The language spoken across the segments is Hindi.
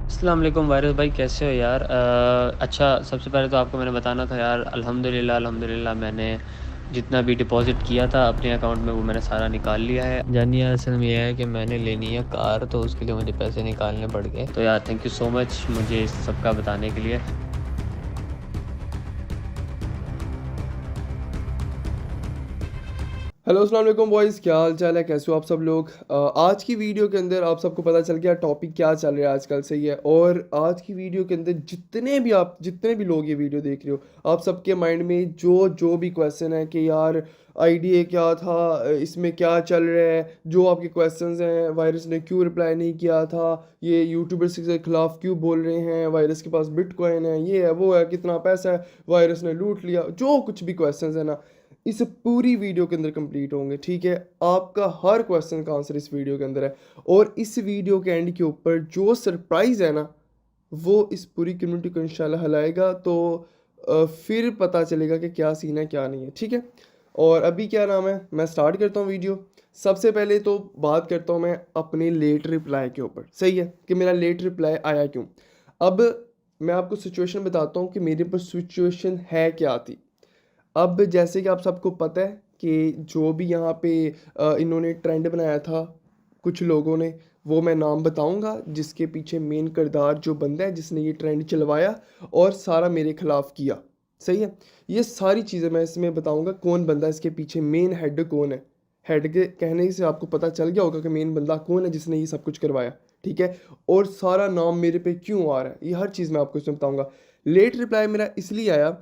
अस्सलाम वालेकुम वारिस भाई, कैसे हो यार? अच्छा, सबसे पहले तो आपको मैंने बताना था यार, अल्हम्दुलिल्लाह अल्हम्दुलिल्लाह मैंने जितना भी डिपॉज़िट किया था अपने अकाउंट में वो मैंने सारा निकाल लिया है। जानिए, असल में ये है कि मैंने लेनी है कार, तो उसके लिए मुझे पैसे निकालने पड़ गए। तो यार थैंक यू सो मच मुझे इस सब का बताने के लिए। हेलो अस्सलाम वालेकुम बॉयज़, क्या हाल चाल है? कैसे हो आप सब लोग? आज की वीडियो के अंदर आप सबको पता चल गया टॉपिक क्या चल रहा है आजकल, सही है। और आज की वीडियो के अंदर जितने भी लोग ये वीडियो देख रहे हो, आप सबके माइंड में जो जो भी क्वेश्चन है कि यार आईडीए क्या था, इसमें क्या चल रहा है, जो आपके क्वेश्चंस हैं, वायरस ने क्यों रिप्लाई नहीं किया था, ये यूट्यूबर्स के खिलाफ क्यों बोल रहे हैं, वायरस के पास बिटकॉइन है, ये है वो है, कितना पैसा है, वायरस ने लूट लिया, जो कुछ भी क्वेश्चंस है ना, इस पूरी वीडियो के अंदर कंप्लीट होंगे। ठीक है, आपका हर क्वेश्चन का आंसर इस वीडियो के अंदर है। और इस वीडियो के एंड के ऊपर जो सरप्राइज है ना, वो इस पूरी कम्युनिटी को इंशाल्लाह हलाएगा। तो फिर पता चलेगा कि क्या सीन है क्या नहीं है। ठीक है, और अभी क्या नाम है, मैं स्टार्ट करता हूँ वीडियो। सबसे पहले तो बात करता हूँ मैं अपने लेट रिप्लाई के ऊपर, सही है, कि मेरा लेट रिप्लाई आया क्यों। अब मैं आपको सिचुएशन बताता हूँ कि मेरे पर सिचुएशन है क्या थी। अब जैसे कि आप सबको पता है कि जो भी यहाँ पे इन्होंने ट्रेंड बनाया था कुछ लोगों ने, वो मैं नाम बताऊंगा जिसके पीछे मेन किरदार जो बंदा है जिसने ये ट्रेंड चलवाया और सारा मेरे खिलाफ किया, सही है। ये सारी चीज़ें मैं इसमें बताऊंगा, कौन बंदा इसके पीछे, मेन हेड कौन है। हेड के कहने से आपको पता चल गया होगा कि मेन बंदा कौन है जिसने ये सब कुछ करवाया। ठीक है, और सारा नाम मेरे पे क्यों आ रहा है, ये हर चीज़ मैं आपको इसमें बताऊंगा। लेट रिप्लाई मेरा इसलिए आया,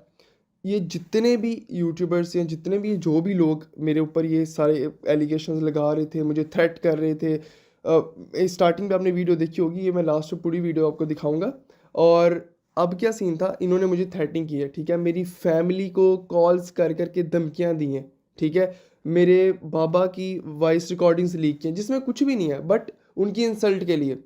ये जितने भी यूट्यूबर्स हैं, जितने भी जो भी लोग मेरे ऊपर ये सारे एलिगेशंस लगा रहे थे, मुझे थ्रेट कर रहे थे, स्टार्टिंग में आपने वीडियो देखी होगी, ये मैं लास्ट में पूरी वीडियो आपको दिखाऊंगा। और अब क्या सीन था, इन्होंने मुझे थ्रेटनिंग की है, ठीक है, मेरी फैमिली को कॉल्स कर करके धमकियां दी हैं, ठीक है, मेरे बाबा की वॉइस रिकॉर्डिंग्स लीक की हैं जिसमें कुछ भी नहीं है, बट उनकी इंसल्ट के लिए।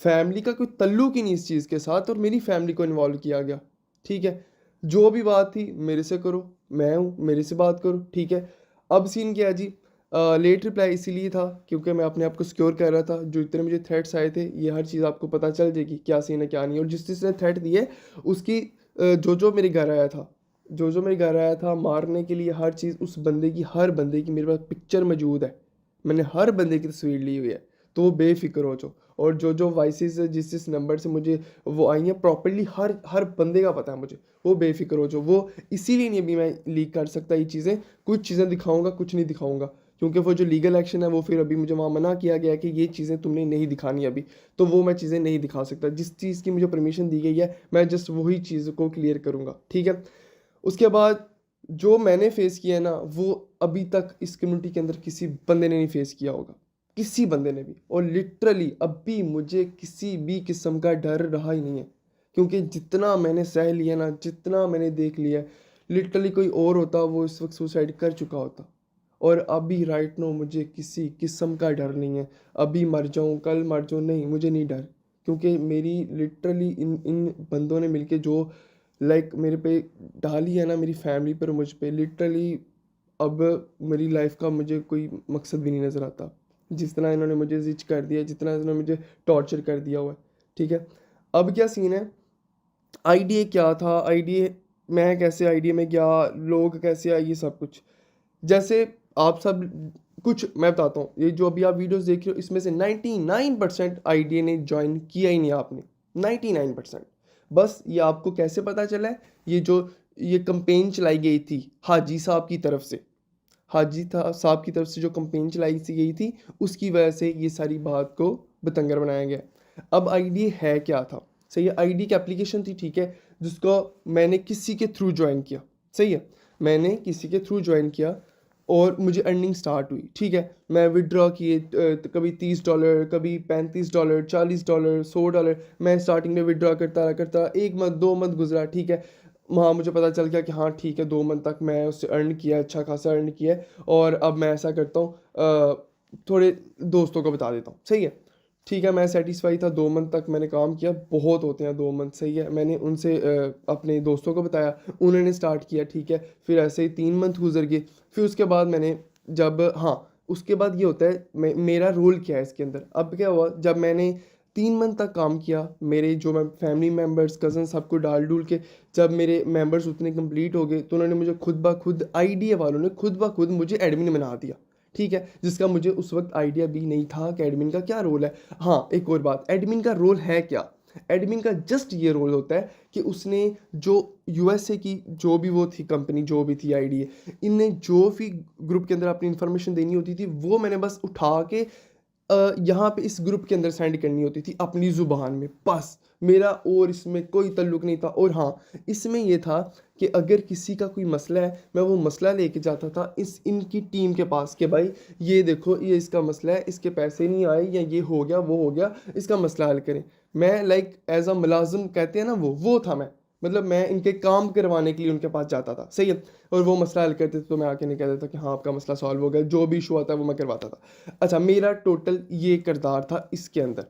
फैमिली का कोई ताल्लुक ही नहीं इस चीज़ के साथ और मेरी फैमिली को इन्वॉल्व किया गया। ठीक है, जो भी बात थी मेरे से करो, मैं हूँ, मेरे से बात करो। ठीक है, अब सीन क्या है जी, लेट रिप्लाई इसीलिए था क्योंकि मैं अपने आप को सिक्योर कर रहा था। जो इतने मुझे थ्रेट्स आए थे, ये हर चीज़ आपको पता चल जाएगी क्या सीन है क्या नहीं है। और जिस जिसने थ्रेट दिए उसकी जो जो मेरे घर आया था, जो जो मेरे घर आया था मारने के लिए, हर चीज़ उस बंदे की, हर बंदे की मेरे पास पिक्चर मौजूद है। मैंने हर बंदे की तस्वीर ली हुई है, तो वो बेफिक्र हो जाओ। और जो जो वॉइसेस जिस जिस नंबर से मुझे वो आई हैं, प्रॉपरली हर हर बंदे का पता है मुझे, वो बेफिक्र हो जाओ। वो इसीलिए नहीं अभी मैं लीक कर सकता ये चीज़ें, कुछ चीज़ें दिखाऊंगा कुछ नहीं दिखाऊंगा, क्योंकि वो जो लीगल एक्शन है वो फिर अभी मुझे वहाँ मना किया गया है कि ये चीज़ें तुमने नहीं दिखानी अभी। तो वो मैं चीज़ें नहीं दिखा सकता, जिस चीज़ की मुझे परमिशन दी गई है मैं जस्ट वही चीज़ को क्लियर करूँगा। ठीक है, उसके बाद जो मैंने फेस किया है ना, वो अभी तक इस कम्युनिटी के अंदर किसी बंदे ने नहीं फेस किया होगा, किसी बंदे ने भी। और लिटरली अभी मुझे किसी भी किस्म का डर रहा ही नहीं है, क्योंकि जितना मैंने सह लिया ना, जितना मैंने देख लिया है, लिटरली कोई और होता वो इस वक्त सुसाइड कर चुका होता। और अभी राइट नो मुझे किसी किस्म का डर नहीं है। अभी मर जाऊं कल मर जाऊं, नहीं, मुझे नहीं डर, क्योंकि मेरी लिटरली इन इन बंदों ने मिलके जो लाइक मेरे पे डाली है ना, मेरी फैमिली पर, मुझ पे लिटरली अब मेरी लाइफ का मुझे कोई मकसद भी नहीं नज़र आता। जिस तरह इन्होंने मुझे जिच कर दिया, जितना इन्होंने मुझे टॉर्चर कर दिया हुआ है। ठीक है, अब क्या सीन है, आईडीए क्या था, आईडीए मैं कैसे आईडीए में गया, लोग कैसे आए, ये सब कुछ। जैसे आप सब कुछ मैं बताता हूँ, ये जो अभी आप वीडियोस देख रहे हो इसमें से 99% आईडीए ने ज्वाइन किया ही नहीं आपने, 99%। बस ये आपको कैसे पता चला है, ये जो ये कंपेन चलाई गई थी हाजी साहब की तरफ से, हाजी था साहब की तरफ से जो कंपेन चलाई सी गई थी, उसकी वजह से ये सारी बात को बतंगर बनाया गया। अब आईडी है क्या था, सही है, आईडी की एप्लीकेशन थी, ठीक है, जिसको मैंने किसी के थ्रू ज्वाइन किया, सही है, मैंने किसी के थ्रू ज्वाइन किया और मुझे अर्निंग स्टार्ट हुई। ठीक है, मैं विड्रॉ किए, कभी $30, कभी $35, $40, $100, मैं स्टार्टिंग में विड्रॉ करता रहा, करता रहा, 1 मंथ 2 मंथ गुजरा। ठीक है, वहाँ मुझे पता चल गया कि हाँ ठीक है, 2 मंथ तक मैं उससे अर्न किया, अच्छा खासा अर्न किया है। और अब मैं ऐसा करता हूँ, थोड़े दोस्तों को बता देता हूँ, सही है। ठीक है, मैं सेटिस्फाई था, 2 मंथ तक मैंने काम किया, बहुत होते हैं 2 मंथ, सही है। मैंने उनसे अपने दोस्तों को बताया, उन्होंने स्टार्ट किया, ठीक है, फिर ऐसे ही 3 मंथ गुजर गए। फिर उसके बाद मैंने जब, हाँ, उसके बाद ये होता है, मेरा रोल क्या है इसके अंदर। अब क्या हुआ, जब मैंने 3 मंथ तक काम किया। मेरे जो मैं फैमिली मेम्बर्स, कज़न सबको डाल डूल के जब मेरे मेंबर्स उतने कंप्लीट हो गए तो उन्होंने मुझे खुद ब खुद, आइडिया वालों ने खुद ब खुद मुझे एडमिन बना दिया, ठीक है? जिसका मुझे उस वक्त आइडिया भी नहीं था कि एडमिन का क्या रोल है। हाँ, एक और बात, एडमिन का रोल है क्या? एडमिन का जस्ट ये रोल होता है कि उसने जो यूएसए की जो भी वो थी कंपनी, जो भी थी आईडी, इनने जो भी ग्रुप के अंदर अपनी इंफॉर्मेशन देनी होती थी वो मैंने बस उठा के यहाँ पे इस ग्रुप के अंदर सेंड करनी होती थी अपनी ज़ुबान में, बस। मेरा और इसमें कोई ताल्लुक नहीं था। और हाँ, इसमें ये था कि अगर किसी का कोई मसला है, मैं वो मसला लेके जाता था इनकी टीम के पास कि भाई ये देखो, ये इसका मसला है, इसके पैसे नहीं आए या ये हो गया वो हो गया, इसका मसला हल करें। मैं लाइक एज अ मुलाजिम कहते हैं ना, वो था मैं। मतलब मैं इनके काम करवाने के लिए उनके पास जाता था, सही है। और वो मसला हल करते थे तो मैं आके नहीं कह देता कि हाँ आपका मसला सॉल्व हो गया, जो भी इशू आता है वो मैं करवाता था। अच्छा, मेरा टोटल ये किरदार था इसके अंदर।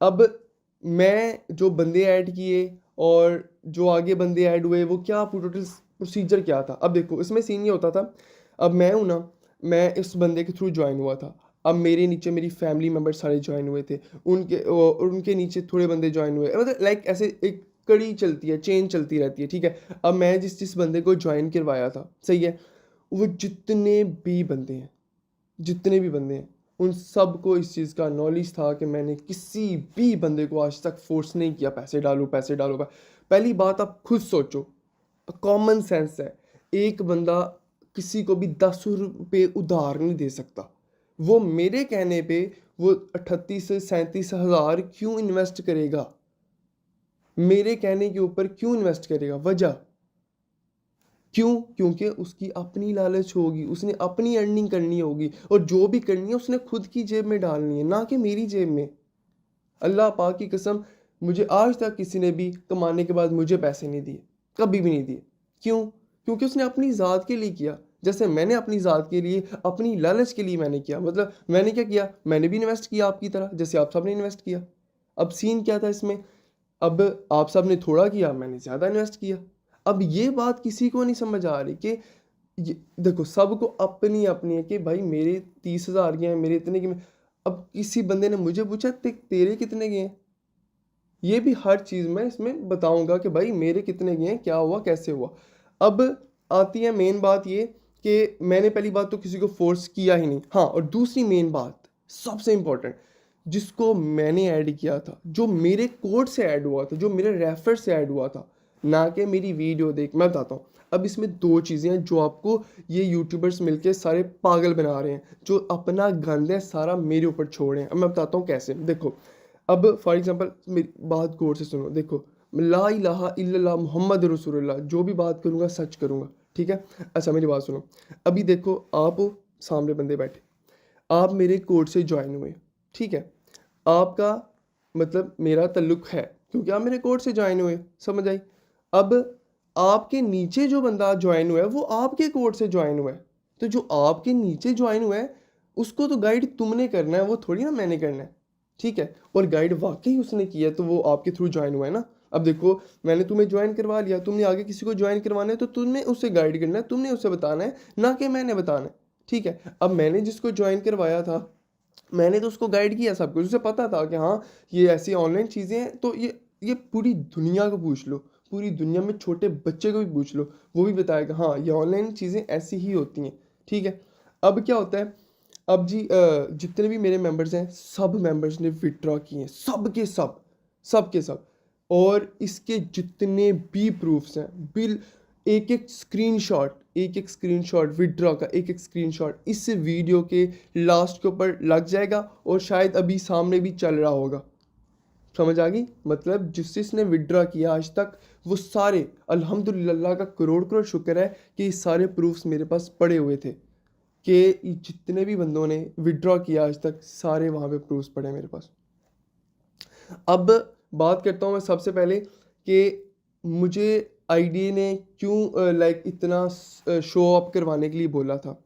अब मैं जो बंदे ऐड किए और जो आगे बंदे ऐड हुए, वो क्या टोटल प्रोसीजर क्या था? अब देखो, इसमें सीन ये होता था, अब मैं हूँ ना, मैं इस बंदे के थ्रू ज्वाइन हुआ था। अब मेरे नीचे मेरी फैमिली मेम्बर सारे ज्वाइन हुए थे, उनके नीचे थोड़े बंदे ज्वाइन हुए, मतलब लाइक ऐसे एक कड़ी चलती है, चेन चलती रहती है, ठीक है? अब मैं जिस बंदे को ज्वाइन करवाया था, सही है, वो जितने भी बंदे हैं उन सब को इस चीज़ का नॉलेज था कि मैंने किसी भी बंदे को आज तक फोर्स नहीं किया पैसे डालो पैसे डालो। पहली बात, आप खुद सोचो, कॉमन सेंस है, एक बंदा किसी को भी 10 रुपये उधार नहीं दे सकता। वो मेरे कहने पे वो 38 से 37 हज़ार क्यों इन्वेस्ट करेगा? मेरे कहने के ऊपर क्यों इन्वेस्ट करेगा? वजह क्यों? क्योंकि उसकी अपनी लालच होगी, उसने अपनी अर्निंग करनी होगी, और जो भी करनी है उसने खुद की जेब में डालनी है, ना कि मेरी जेब में। अल्लाह पाक की कसम, मुझे आज तक किसी ने भी कमाने के बाद मुझे पैसे नहीं दिए, कभी भी नहीं दिए। क्यों? क्योंकि उसने अपनी ज़ात के लिए किया, जैसे मैंने अपनी ज़ात के लिए, अपनी लालच के लिए मैंने किया। मतलब मैंने क्या किया, मैंने भी इन्वेस्ट किया आपकी तरह, जैसे आप सब ने इन्वेस्ट किया। अब सीन क्या था इसमें, अब आप सब ने थोड़ा किया, मैंने ज़्यादा इन्वेस्ट किया। अब ये बात किसी को नहीं समझ आ रही कि ये देखो, सबको अपनी अपनी है कि भाई मेरे 30,000 के हैं, मेरे इतने के। अब किसी बंदे ने मुझे पूछा तेरे कितने के हैं, ये भी हर चीज़ मैं इसमें बताऊंगा कि भाई मेरे कितने गए हैं, क्या हुआ, कैसे हुआ। अब आती है मेन बात ये कि मैंने पहली बात तो किसी को फोर्स किया ही नहीं। हाँ, और दूसरी मेन बात, सबसे इम्पोर्टेंट, जिसको मैंने ऐड किया था, जो मेरे कोड से ऐड हुआ था, जो मेरे रेफर से ऐड हुआ था, ना कि मेरी वीडियो देख। मैं बताता हूँ, अब इसमें दो चीज़ें हैं जो आपको ये यूट्यूबर्स मिलके सारे पागल बना रहे हैं, जो अपना गंद है सारा मेरे ऊपर छोड़ रहे हैं। अब मैं बताता हूँ कैसे। देखो, अब फॉर एग्जांपल मेरी बात गौर से सुनो। देखो, ला इलाहा इल्लल्लाह मोहम्मद रसूलुल्लाह, जो भी बात करूँगा सच करूँगा, ठीक है? अच्छा, मेरी बात सुनो। अभी देखो, आप सामने बंदे बैठे, आप मेरे कोर्ट से ज्वाइन हुए, ठीक है? आपका मतलब मेरा ताल्लुक है क्योंकि आप मेरे कोर्ट से ज्वाइन हुए, समझ आई? अब आपके नीचे जो बंदा ज्वाइन हुआ है वो आपके कोर्ट से ज्वाइन हुआ है, तो जो आपके नीचे ज्वाइन हुआ है उसको तो गाइड तुमने करना है, वो थोड़ी ना मैंने करना है, ठीक है? और गाइड वाकई उसने किया तो वो आपके थ्रू ज्वाइन हुआ है ना। अब देखो, मैंने तुम्हें ज्वाइन करवा लिया, तुमने आगे किसी को ज्वाइन करवाना है तो तुमने उससे गाइड करना है, तुमने उसे बताना है, ना कि मैंने बताना है, ठीक है? अब मैंने जिसको ज्वाइन करवाया था, मैंने तो उसको गाइड किया, सब कुछ उसे पता था कि हाँ ये ऐसी ऑनलाइन चीज़ें हैं। तो ये पूरी दुनिया को पूछ लो, पूरी दुनिया में छोटे बच्चे को भी पूछ लो, वो भी बताएगा हाँ ये ऑनलाइन चीज़ें ऐसी ही होती हैं, ठीक है? अब क्या होता है, अब जी जितने भी मेरे मेंबर्स हैं, सब मेंबर्स ने विड्रॉ किए हैं, सब के सब। और इसके जितने भी प्रूफ्स हैं, बिल, एक एक स्क्रीनशॉट विड्रॉ का, एक एक स्क्रीनशॉट इस वीडियो के लास्ट के ऊपर लग जाएगा, और शायद अभी सामने भी चल रहा होगा। समझ आ गई? मतलब जिसने विड्रॉ किया आज तक, वो सारे, अल्हम्दुलिल्लाह का करोड़ करोड़ शुक्र है कि ये सारे प्रूफ्स मेरे पास पड़े हुए थे, कि जितने भी बंदों ने विड्रॉ किया आज तक, सारे वहाँ पे प्रूफ्स पड़े हैं मेरे पास। अब बात करता हूँ मैं सबसे पहले कि मुझे आईडी ने क्यों लाइक इतना शो अप करवाने के लिए बोला था।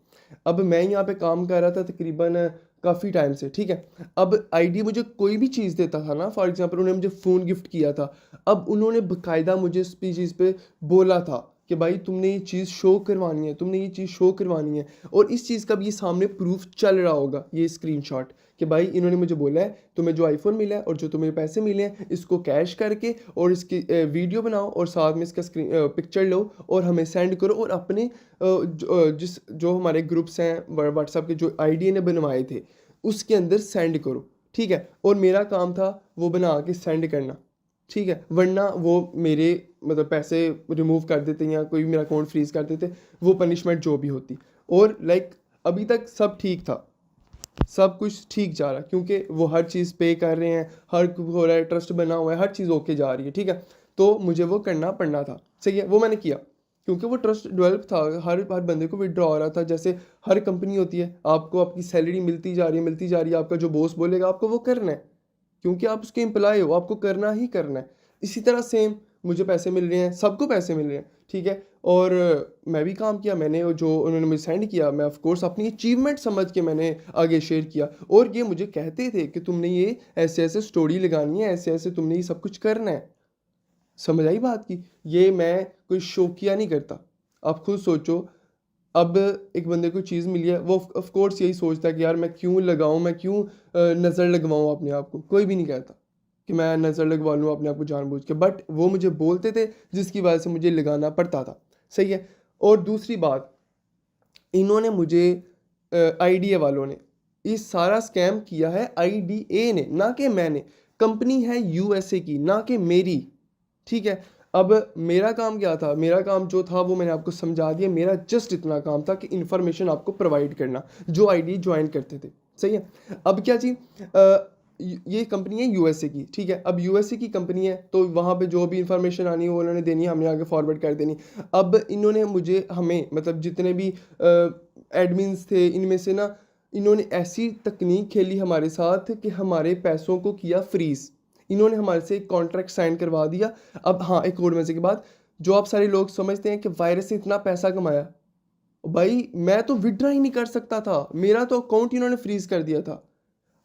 अब मैं यहाँ पे काम कर रहा था तकरीबन काफ़ी टाइम से, ठीक है? अब आईडी मुझे कोई भी चीज़ देता था ना, फॉर एग्जांपल उन्होंने मुझे फ़ोन गिफ्ट किया था, अब उन्होंने बाकायदा मुझे इस चीज़ पे बोला था कि भाई तुमने ये चीज़ शो करवानी है, तुमने ये चीज़ शो करवानी है। और इस चीज़ का भी ये सामने प्रूफ चल रहा होगा, ये स्क्रीनशॉट, कि भाई इन्होंने मुझे बोला है तुम्हें जो आईफोन मिला है और जो तुम्हें पैसे मिले हैं इसको कैश करके और इसकी वीडियो बनाओ और साथ में इसका स्क्रीन पिक्चर लो और हमें सेंड करो और अपने जो हमारे ग्रुप्स हैं व्हाट्सएप के जो आईडी ने बनवाए थे उसके अंदर सेंड करो, ठीक है। और मेरा काम था वो बना के सेंड करना, ठीक है, वरना वो मेरे मतलब पैसे रिमूव कर देते या कोई भी मेरा अकाउंट फ्रीज कर देते, वो पनिशमेंट जो भी होती। और लाइक अभी तक सब ठीक था, सब कुछ ठीक जा रहा है क्योंकि वो हर चीज़ पे कर रहे हैं, हर हो रहा है, ट्रस्ट बना हुआ है, हर चीज़ ओके जा रही है, ठीक है। तो मुझे वो करना पड़ना था, सही है, वो मैंने किया क्योंकि वो ट्रस्ट डेवलप था। हर बंदे को विड्रॉ हो रहा था, जैसे हर कंपनी होती है, आपको आपकी सैलरी मिलती जा रही है, मिलती जा रही है, आपका जो बॉस बोलेगा आपको वो करना है क्योंकि आप उसके एम्प्लॉय हो, आपको करना ही करना है। इसी तरह सेम मुझे पैसे मिल रहे हैं, सबको पैसे मिल रहे हैं, ठीक है। और मैं भी काम किया, मैंने जो उन्होंने मुझे सेंड किया मैं ऑफ कोर्स अपनी अचीवमेंट समझ के मैंने आगे शेयर किया। और ये मुझे कहते थे कि तुमने ये ऐसे ऐसे स्टोरी लगानी है, ऐसे ऐसे तुमने ये सब कुछ करना है। समझ आई बात की? ये मैं कोई शौकिया नहीं करता। आप खुद सोचो, अब एक बंदे को चीज़ मिली है, वो ऑफ कोर्स यही सोचता है कि यार मैं क्यों लगाऊं, मैं क्यों नज़र लगवाऊं अपने आप को। कोई भी नहीं कहता कि मैं नज़र लगवा लूँ अपने आप को जानबूझ के, बट वो मुझे बोलते थे जिसकी वजह से मुझे लगाना पड़ता था, सही है। और दूसरी बात, इन्होंने मुझे आईडीए वालों ने ये सारा स्कैम किया है, आईडीए ने, ना कि मैंने। कंपनी है यूएसए की, ना कि मेरी, ठीक है। अब मेरा काम क्या था? मेरा काम जो था वो मैंने आपको समझा दिया। मेरा जस्ट इतना काम था कि इन्फॉर्मेशन आपको प्रोवाइड करना जो आईडी ज्वाइन करते थे, सही है। अब क्या चीज़, ये कंपनी है यूएसए की, ठीक है। अब यूएसए की कंपनी है तो वहाँ पे जो भी इंफॉर्मेशन आनी है वो उन्होंने देनी है, हमने आगे फॉरवर्ड कर देनी। अब इन्होंने मुझे, हमें मतलब जितने भी एडमिन्स थे इनमें से ना, इन्होंने ऐसी तकनीक खेली हमारे साथ कि हमारे पैसों को किया फ्रीज। इन्होंने हमारे से एक कॉन्ट्रैक्ट साइन करवा दिया। अब हाँ, एक और मजे की बात, जो आप सारे लोग समझते हैं कि वायरस से इतना पैसा कमाया, भाई मैं तो विड्रा ही नहीं कर सकता था, मेरा तो अकाउंट इन्होंने फ्रीज कर दिया था।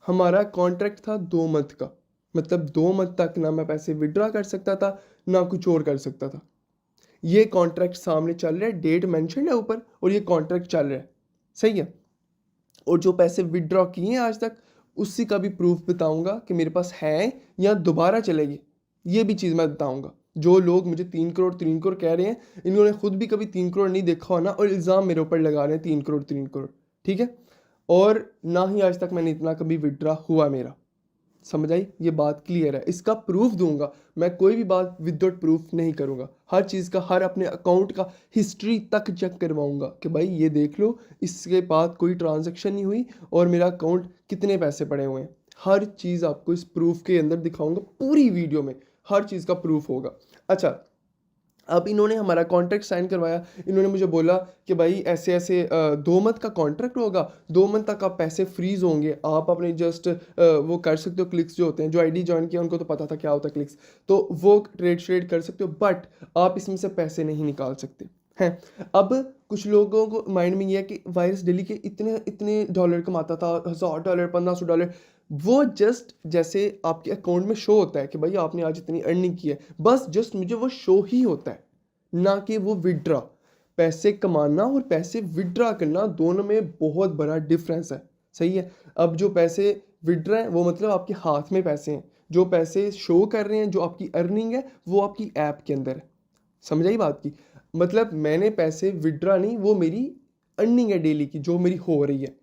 हमारा कॉन्ट्रैक्ट था 2 मंथ का, मतलब 2 मंथ तक ना मैं पैसे विड्रा कर सकता था ना कुछ और कर सकता था। ये कॉन्ट्रैक्ट सामने चल रहा है, डेट मेंशन है ऊपर और ये कॉन्ट्रैक्ट चल रहा है, सही है। और जो पैसे विड्रॉ किए हैं आज तक उसी का भी प्रूफ बताऊंगा कि मेरे पास है या दोबारा चलेगी, ये भी चीज़ मैं बताऊंगा। जो लोग मुझे 3 करोड़ कह रहे हैं, इन्होंने खुद भी कभी 3 करोड़ नहीं देखा हो ना, और इल्ज़ाम मेरे ऊपर लगा रहे हैं 3 करोड़, ठीक है। और ना ही आज तक मैंने इतना कभी विड्रॉ हुआ मेरा, समझ आई? ये बात क्लियर है, इसका प्रूफ दूंगा मैं, कोई भी बात विदाउट प्रूफ नहीं करूंगा। हर चीज़ का, हर अपने अकाउंट का हिस्ट्री तक चेक करवाऊंगा कि भाई ये देख लो इसके बाद कोई ट्रांजैक्शन नहीं हुई और मेरा अकाउंट कितने पैसे पड़े हुए हैं। हर चीज़ आपको इस प्रूफ के अंदर दिखाऊंगा, पूरी वीडियो में हर चीज़ का प्रूफ होगा। अच्छा, अब इन्होंने हमारा कॉन्ट्रैक्ट साइन करवाया, इन्होंने मुझे बोला कि भाई ऐसे ऐसे 2 मंथ का कॉन्ट्रैक्ट होगा, 2 मंथ तक आप पैसे फ्रीज होंगे, आप अपने जस्ट वो कर सकते हो, क्लिक्स जो होते हैं, जो आईडी ज्वाइन किया उनको तो पता था क्या होता है क्लिक्स, तो वो ट्रेड कर सकते हो, बट आप इसमें से पैसे नहीं निकाल सकते हैं। अब कुछ लोगों को माइंड में ये है कि वायरस डेली के इतने इतने डॉलर कमाता था, $1000 $1500, वो जस्ट जैसे आपके अकाउंट में शो होता है कि भाई आपने आज इतनी अर्निंग की है, बस जस्ट मुझे वो शो ही होता है, ना कि वो विड्रा। पैसे कमाना और पैसे विड्रा करना दोनों में बहुत बड़ा डिफरेंस है, सही है। अब जो पैसे विड्रा हैं वो मतलब आपके हाथ में पैसे हैं, जो पैसे शो कर रहे हैं, जो आपकी अर्निंग है वो आपकी ऐप के अंदर है। समझ आई बात की? मतलब मैंने पैसे विड्रा नहीं, वो मेरी अर्निंग है डेली की जो मेरी हो रही है।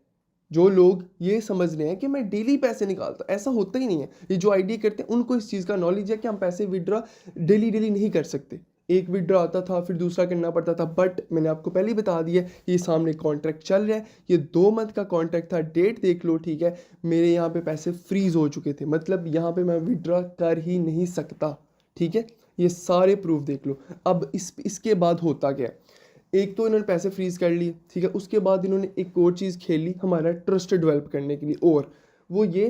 जो लोग ये समझ रहे हैं कि मैं डेली पैसे निकालता, ऐसा होता ही नहीं है। ये जो आईडी करते हैं उनको इस चीज़ का नॉलेज है कि हम पैसे विड्रा डेली नहीं कर सकते। एक विड्रा आता था फिर दूसरा करना पड़ता था, बट मैंने आपको पहले ही बता दिया ये सामने कॉन्ट्रैक्ट चल रहा है, ये 2 मंथ का कॉन्ट्रैक्ट था, डेट देख लो, ठीक है। मेरे यहाँ पे पैसे फ्रीज हो चुके थे, मतलब यहाँ पे मैं विड्रा कर ही नहीं सकता, ठीक है। ये सारे प्रूफ देख लो। अब इसके बाद होता क्या है, एक तो इन्होंने पैसे फ्रीज कर लिए, ठीक है। उसके बाद इन्होंने एक और चीज़ खेली हमारा ट्रस्ट डेवलप करने के लिए, और वो ये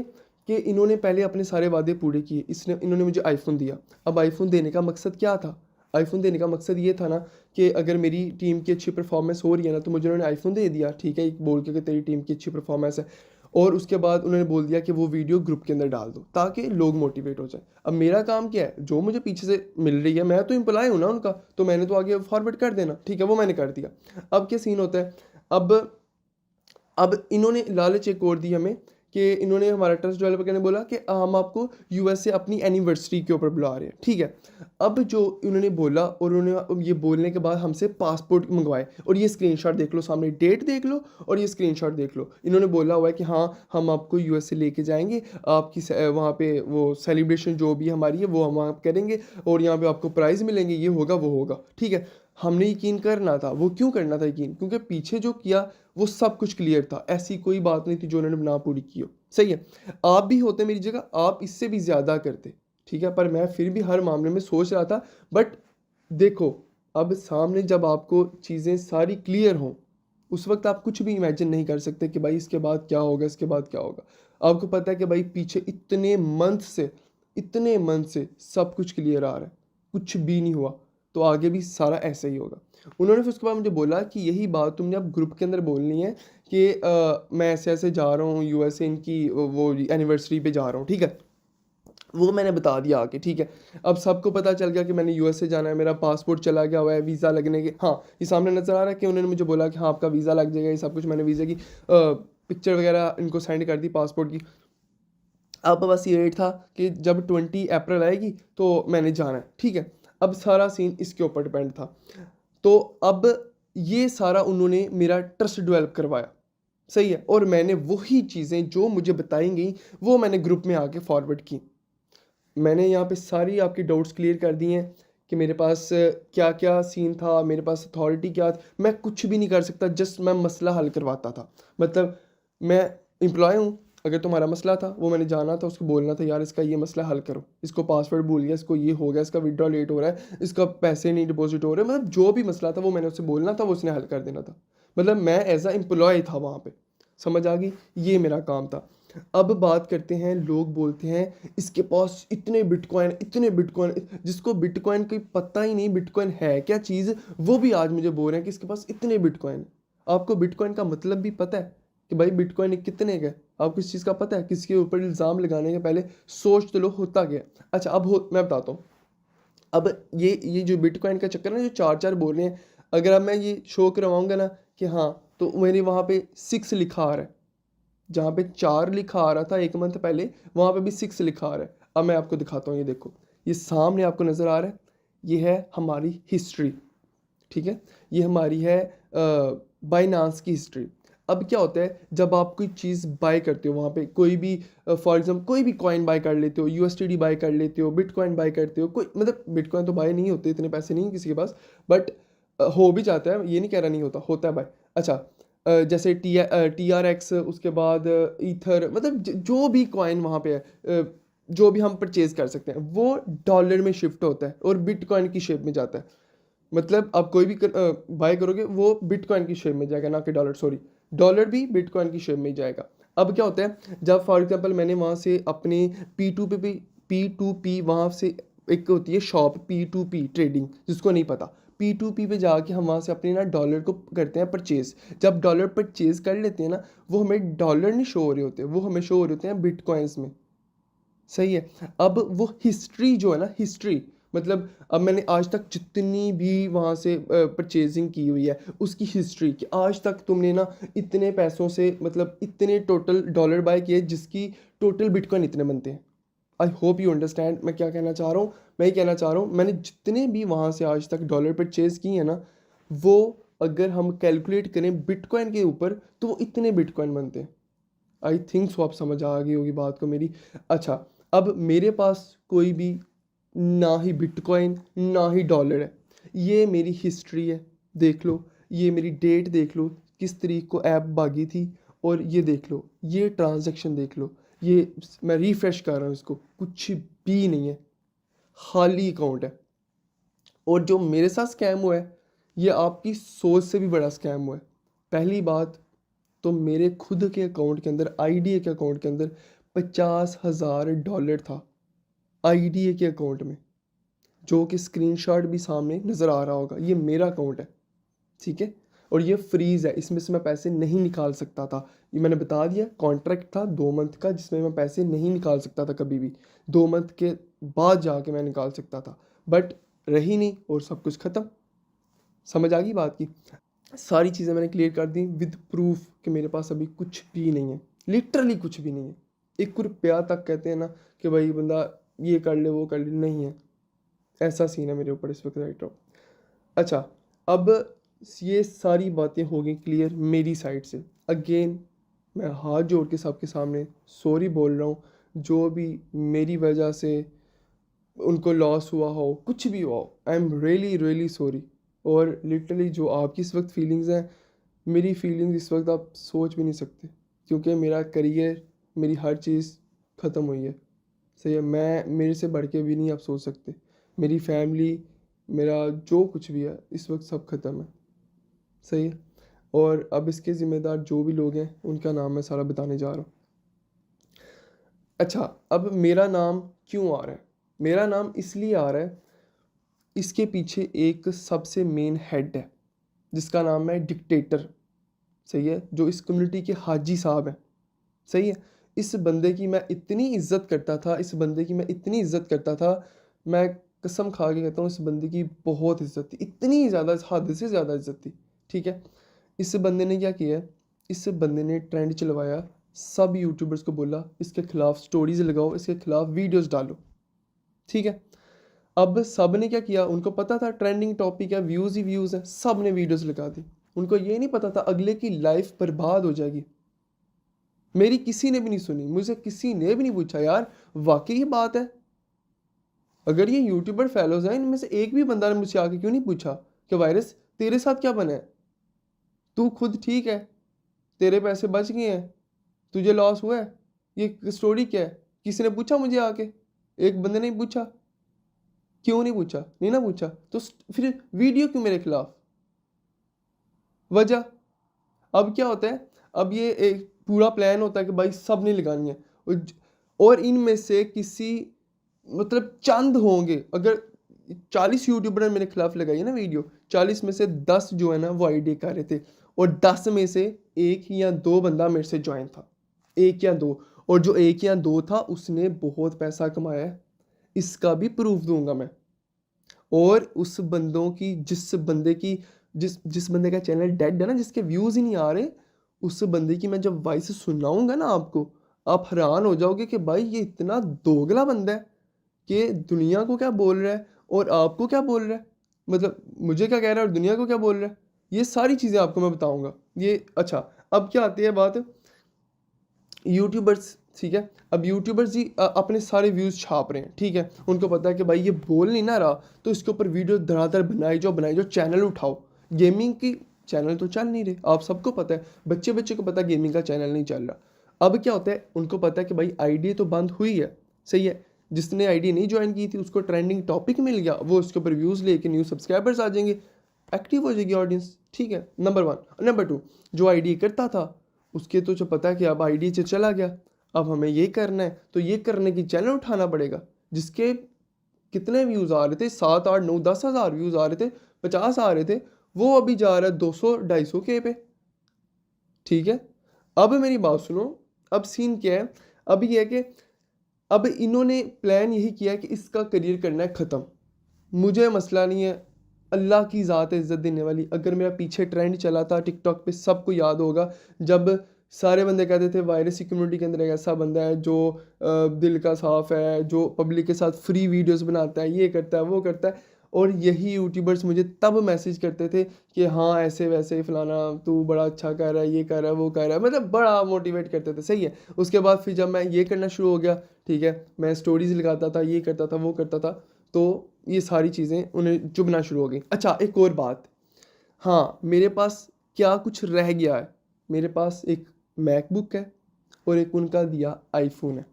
कि इन्होंने पहले अपने सारे वादे पूरे किए। इन्होंने मुझे आईफोन दिया। अब आईफोन देने का मकसद क्या था? आईफोन देने का मकसद ये था ना कि अगर मेरी टीम की अच्छी परफॉर्मेंस हो रही है ना, तो मुझे उन्होंने आईफोन दे दिया, ठीक है, एक बोल के कि तेरी टीम की अच्छी परफॉर्मेंस है। और उसके बाद उन्होंने बोल दिया कि वो वीडियो ग्रुप के अंदर डाल दो ताकि लोग मोटिवेट हो जाए। अब मेरा काम क्या है, जो मुझे पीछे से मिल रही है, मैं तो एम्प्लॉय हूँ ना उनका, तो मैंने तो आगे फॉरवर्ड कर देना, ठीक है, वो मैंने कर दिया। अब क्या सीन होता है, अब इन्होंने लालच एक और दी हमें कि इन्होंने हमारा ट्रस्ट डेवलप करने बोला कि हम आपको यूएस से अपनी एनिवर्सरी के ऊपर बुला रहे हैं, ठीक है। अब जो इन्होंने बोला और उन्होंने ये बोलने के बाद हमसे पासपोर्ट मंगवाए, और ये स्क्रीनशॉट देख लो, सामने डेट देख लो और ये स्क्रीनशॉट देख लो। इन्होंने बोला हुआ है कि हाँ हम आपको यूएस से लेके जाएंगे, आपकी वहाँ पे वो सेलिब्रेशन जो भी हमारी है वो हम वहाँ करेंगे, और यहाँ पे आपको प्राइज़ मिलेंगे, ये होगा वो होगा, ठीक है। हमने यकीन करना था। वो क्यों करना था यकीन, क्योंकि पीछे जो किया वो सब कुछ क्लियर था, ऐसी कोई बात नहीं थी जो उन्होंने ना पूरी की हो। सही है, आप भी होते मेरी जगह, आप इससे भी ज़्यादा करते, ठीक है, पर मैं फिर भी हर मामले में सोच रहा था। बट देखो, अब सामने जब आपको चीज़ें सारी क्लियर हों, उस वक्त आप कुछ भी इमेजिन नहीं कर सकते कि भाई इसके बाद क्या होगा, इसके बाद क्या होगा। आपको पता है कि भाई पीछे इतने मंथ से सब कुछ क्लियर आ रहा है, कुछ भी नहीं हुआ, तो आगे भी सारा ऐसा ही होगा। उन्होंने फिर उसके बाद मुझे बोला कि यही बात तुमने अब ग्रुप के अंदर बोलनी है कि मैं ऐसे ऐसे जा रहा हूँ यूएसए, इनकी वो एनिवर्सरी पे जा रहा हूँ, ठीक है। वो मैंने बता दिया आके, ठीक है। अब सबको पता चल गया कि मैंने यूएसए जाना है, मेरा पासपोर्ट चला गया हुआ है, वीज़ा लगने के, हाँ ये सामने नज़र आ रहा है कि उन्होंने मुझे बोला कि हाँ आपका वीज़ा लग जाएगा, ये सब कुछ। मैंने वीज़ा की पिक्चर वगैरह इनको सेंड कर दी पासपोर्ट की। अब बस ये रेट था कि जब 20 अप्रैल आएगी तो मैंने जाना है, ठीक है। अब सारा सीन इसके ऊपर डिपेंड था। तो अब ये सारा उन्होंने मेरा ट्रस्ट डेवलप करवाया, सही है, और मैंने वही चीज़ें जो मुझे बताई गई वो मैंने ग्रुप में आके फॉरवर्ड की। मैंने यहाँ पे सारी आपकी डाउट्स क्लियर कर दिए हैं कि मेरे पास क्या क्या सीन था, मेरे पास अथॉरिटी क्या थी। मैं कुछ भी नहीं कर सकता, जस्ट मैं मसला हल करवाता था। मतलब मैं एम्प्लॉय हूँ, अगर तुम्हारा मसला था वो मैंने जाना था, उसको बोलना था यार इसका ये मसला हल करो, इसको पासवर्ड भूल गया, इसको ये हो गया, इसका विड्रॉ लेट हो रहा है, इसका पैसे नहीं डिपॉजिट हो रहे, मतलब जो भी मसला था वो मैंने उससे बोलना था, वो उसने हल कर देना था। मतलब मैं एज अ एम्प्लॉय था वहाँ पे, समझ आ गई, ये मेरा काम था। अब बात करते हैं, लोग बोलते हैं इसके पास इतने बिटकॉइन, जिसको बिटकॉइन की पता ही नहीं बिटकॉइन है क्या चीज़, वो भी आज मुझे बोल रहे हैं कि इसके पास इतने बिटकॉइन। आपको बिटकॉइन का मतलब भी पता है कि भाई बिटकॉइन कितने का है? आपको इस चीज़ का पता है? किसके ऊपर इल्ज़ाम लगाने के पहले सोच तो लो होता क्या है। अच्छा अब मैं बताता हूँ। अब ये जो बिटकॉइन का चक्कर है ना, जो चार चार बोल रहे हैं, अगर अब मैं ये शो करवाऊंगा ना कि हाँ, तो मेरे वहाँ पे 6 लिखा आ रहा है, जहाँ पे 4 लिखा आ रहा था एक मंथ पहले, वहाँ पे भी 6 लिखा आ रहा है। अब मैं आपको दिखाता हूँ, ये देखो, ये सामने आपको नज़र आ रहा है, ये है हमारी हिस्ट्री, ठीक है। ये हमारी है बाइनांस की हिस्ट्री। अब क्या होता है, जब आप कोई चीज़ बाय करते हो वहाँ पे, कोई भी फॉर एग्जांपल कोई भी कॉइन बाय कर लेते हो, यूएसटीडी बाय कर लेते हो, बिटकॉइन बाय करते हो, कोई मतलब बिटकॉइन तो बाय नहीं होते, इतने पैसे नहीं है किसी के पास, बट हो भी जाता है, ये नहीं कह रहा नहीं होता, होता है बाय। अच्छा जैसे TRX, उसके बाद ईथर, मतलब जो भी कॉइन वहाँ पे है, जो भी हम परचेज कर सकते हैं वो डॉलर में शिफ्ट होता है और बिटकॉइन की शेप में जाता है। मतलब आप कोई भी बाय करोगे वो बिटकॉइन की शेप में जाएगा, ना कि डॉलर, सॉरी, डॉलर भी बिटकॉइन की शेप में ही जाएगा। अब क्या होता है, जब फॉर एग्जांपल मैंने वहाँ से अपने P2P वहाँ से, एक होती है शॉप P2P ट्रेडिंग, जिसको नहीं पता, P2P पे जाके हम वहाँ से अपने ना डॉलर को करते हैं परचेज। जब डॉलर परचेज कर लेते हैं ना, वो हमें डॉलर नहीं शो हो रहे होते, वो हमें शो हो रहे होते हैं बिटकॉइंस में, सही है। अब वो हिस्ट्री जो है ना, हिस्ट्री मतलब अब मैंने आज तक जितनी भी वहाँ से परचेजिंग की हुई है उसकी हिस्ट्री, कि आज तक तुमने ना इतने पैसों से मतलब इतने टोटल डॉलर बाय किए जिसकी टोटल बिटकॉइन इतने बनते हैं। आई होप यू अंडरस्टैंड मैं क्या कहना चाह रहा हूँ। मैं ये कहना चाह रहा हूँ, मैंने जितने भी वहाँ से आज तक डॉलर परचेज किए हैं ना, वो अगर हम कैलकुलेट करें बिटकॉइन के ऊपर तो वो इतने बिटकॉइन बनते हैं। आई थिंक सो आप समझ आ गई होगी बात को मेरी। अच्छा, अब मेरे पास कोई भी ना ही बिटकॉइन ना ही डॉलर है, ये मेरी हिस्ट्री है, देख लो, ये मेरी डेट देख लो, किस तरीक को ऐप भागी थी, और ये देख लो, ये ट्रांजैक्शन देख लो, ये मैं रिफ़्रेश कर रहा हूँ इसको, कुछ भी नहीं है, खाली अकाउंट है। और जो मेरे साथ स्कैम हुआ है, ये आपकी सोच से भी बड़ा स्कैम हुआ है। पहली बात तो मेरे खुद के अकाउंट के अंदर, आईडीए के अकाउंट के अंदर $50,000 था, आईडीए के अकाउंट में, जो कि स्क्रीनशॉट भी सामने नज़र आ रहा होगा, ये मेरा अकाउंट है, ठीक है। और ये फ्रीज़ है, इसमें से मैं पैसे नहीं निकाल सकता था। ये मैंने बता दिया, कॉन्ट्रैक्ट था 2 मंथ का जिसमें मैं पैसे नहीं निकाल सकता था कभी भी। 2 मंथ के बाद जाके मैं निकाल सकता था, बट रही नहीं और सब कुछ ख़त्म। समझ आ गई बात की? सारी चीज़ें मैंने क्लियर कर दी विद प्रूफ कि मेरे पास अभी कुछ भी नहीं है, लिटरली कुछ भी नहीं है। 1 रुपया तक कहते हैं ना कि भाई बंदा ये कर ले वो कर ले, नहीं है। ऐसा सीन है मेरे ऊपर इस वक्त राइट नाउ। अच्छा, अब ये सारी बातें हो गई क्लियर मेरी साइड से। अगेन मैं हाथ जोड़ के सबके सामने सॉरी बोल रहा हूँ, जो भी मेरी वजह से उनको लॉस हुआ हो, कुछ भी हुआ हो, I am really really sorry. और लिटरली जो आपकी इस वक्त फीलिंग्स हैं, मेरी फीलिंग्स इस वक्त आप सोच भी नहीं सकते, क्योंकि मेरा करियर, मेरी हर चीज़ ख़त्म हुई है। सही है, मैं मेरे से बढ़ के भी नहीं आप सोच सकते। मेरी फैमिली, मेरा जो कुछ भी है इस वक्त सब ख़त्म है। सही है, और अब इसके ज़िम्मेदार जो भी लोग हैं उनका नाम मैं सारा बताने जा रहा हूँ। अच्छा, अब मेरा नाम क्यों आ रहा है? मेरा नाम इसलिए आ रहा है, इसके पीछे एक सबसे मेन हेड है जिसका नाम है डिक्टेटर। सही है, जो इस कम्युनिटी के हाजी साहब हैं। सही है, इस बंदे की मैं इतनी इज्जत करता था, इस बंदे की मैं इतनी इज्जत करता था, मैं कसम खा के कहता हूँ इस बंदे की बहुत इज्जत थी, इतनी ज़्यादा, हद से ज़्यादा इज्जत थी। ठीक है, इस बंदे ने क्या किया, इस बंदे ने ट्रेंड चलवाया, सब यूट्यूबर्स को बोला इसके खिलाफ स्टोरीज लगाओ, इसके खिलाफ वीडियोस डालो। ठीक है, अब सब ने क्या किया, उनको पता था ट्रेंडिंग टॉपिक है, व्यूज़ ही व्यूज़ है, सब ने वीडियोस लगा दी। उनको ये नहीं पता था अगले की लाइफ बर्बाद हो जाएगी। मेरी किसी ने भी नहीं सुनी, मुझे किसी ने भी नहीं पूछा यार वाकई ये बात है। अगर ये यूट्यूबर फेलोज हैं, इनमें से एक भी बंदा ने मुझसे आके क्यों नहीं पूछा कि वायरस तेरे साथ क्या बना है, तू खुद ठीक है, तेरे पैसे बच गए हैं, तुझे लॉस हुआ है, ये स्टोरी क्या है? किसी ने पूछा मुझे आके? एक बंदे ने पूछा। क्यों नहीं पूछा? नहीं ना पूछा तो फिर वीडियो क्यों मेरे खिलाफ? वजह, अब क्या होता है, अब ये एक पूरा प्लान होता है कि भाई सब ने लगानी है, और इनमें से किसी, मतलब चंद होंगे, अगर 40 यूट्यूबर ने मेरे खिलाफ लगाई है ना वीडियो, 40 में से 10 जो है ना वो आईडी कर रहे थे, और 10 में से 1 या 2 बंदा मेरे से ज्वाइन था, 1 या 2, और जो 1 या 2 था उसने बहुत पैसा कमाया है, इसका भी प्रूफ दूंगा मैं। और उस बंदों की, जिस बंदे का चैनल डेड है ना, जिसके व्यूज़ ही नहीं आ रहे, उस बंदे की मैं जब वॉइस सुनाऊंगा ना आपको, आप हैरान हो जाओगे कि भाई ये इतना दोगला बंदा है कि दुनिया को क्या बोल रहा है और आपको क्या बोल रहा है, मतलब मुझे क्या कह रहा है और दुनिया को क्या बोल रहा है, ये सारी चीज़ें आपको मैं बताऊंगा ये। अच्छा, अब क्या आती है बात यूट्यूबर्स। ठीक है, अब यूट्यूबर्स जी अपने सारे व्यूज़ छाप रहे हैं। ठीक है, उनको पता है कि भाई ये बोल नहीं ना रहा, तो इसके ऊपर वीडियो धड़ाधड़ बनाई जाओ, चैनल उठाओ। गेमिंग की चैनल तो चल नहीं रहे, आप सबको पता है, बच्चे बच्चे को पता है गेमिंग का चैनल नहीं चल रहा। अब क्या होता है, उनको पता है कि भाई आईडी तो बंद हुई है। सही है, जिसने आईडी नहीं ज्वाइन की थी उसको ट्रेंडिंग टॉपिक मिल गया, वो उसके ऊपर व्यूज़ लेके न्यू सब्सक्राइबर्स आ जाएंगे, एक्टिव हो जाएगी ऑडियंस। ठीक है, नंबर 1। नंबर 2, जो आईडी करता था उसके तो जो पता है कि अब आईडी से चला गया, अब हमें ये करना है, तो ये करने की चैनल उठाना पड़ेगा, जिसके कितने व्यूज़ आ रहे थे, 7 8 9 10 हज़ार व्यूज़ आ रहे थे, 50 आ रहे थे, वो अभी जा रहा है 200 250 के पे। ठीक है, अब मेरी बात सुनो, अब सीन क्या है, अब ये है कि अब इन्होंने प्लान यही किया कि इसका करियर करना है ख़त्म। मुझे मसला नहीं है, अल्लाह की ज़ात है इज़्ज़त देने वाली। अगर मेरा पीछे ट्रेंड चला था टिकटॉक पे, सबको याद होगा, जब सारे बंदे कहते थे वायरस की कम्युनिटी के अंदर एक ऐसा बंदा है जो दिल का साफ़ है, जो पब्लिक के साथ फ्री वीडियोस बनाता है, ये करता है वो करता है, और यही यूट्यूबर्स मुझे तब मैसेज करते थे कि हाँ ऐसे वैसे फलाना, तू बड़ा अच्छा कर रहा है, ये कर रहा है वो कर रहा है, मतलब बड़ा मोटिवेट करते थे। सही है, उसके बाद फिर जब मैं ये करना शुरू हो गया, ठीक है, मैं स्टोरीज़ लगाता था, ये करता था वो करता था, तो ये सारी चीज़ें उन्हें चुभना शुरू हो गई। अच्छा, एक और बात, हाँ मेरे पास क्या कुछ रह गया है, मेरे पास एक मैकबुक है और एक उनका दिया आईफोन है।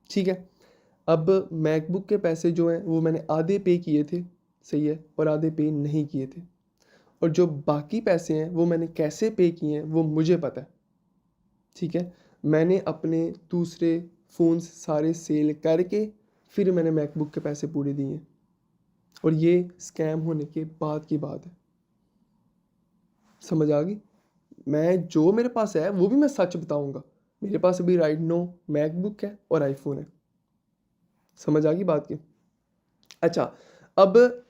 ठीक है, अब मैकबुक के पैसे जो हैं वो मैंने आधे पे किए थे, सही है, और आधे पे नहीं किए थे, और जो बाकी पैसे हैं वो मैंने कैसे पे किए हैं वो मुझे पता है। ठीक है, मैंने अपने दूसरे फ़ोन्स सारे सेल करके फिर मैंने मैकबुक के पैसे पूरे दिए, और ये स्कैम होने के बाद की बात है। समझ आ गई? मैं जो मेरे पास है वो भी मैं सच बताऊँगा। मेरे पास अभी राइट नो मैकबुक है और आईफ़ोन है। समझ आ गई बात की? अच्छा, अब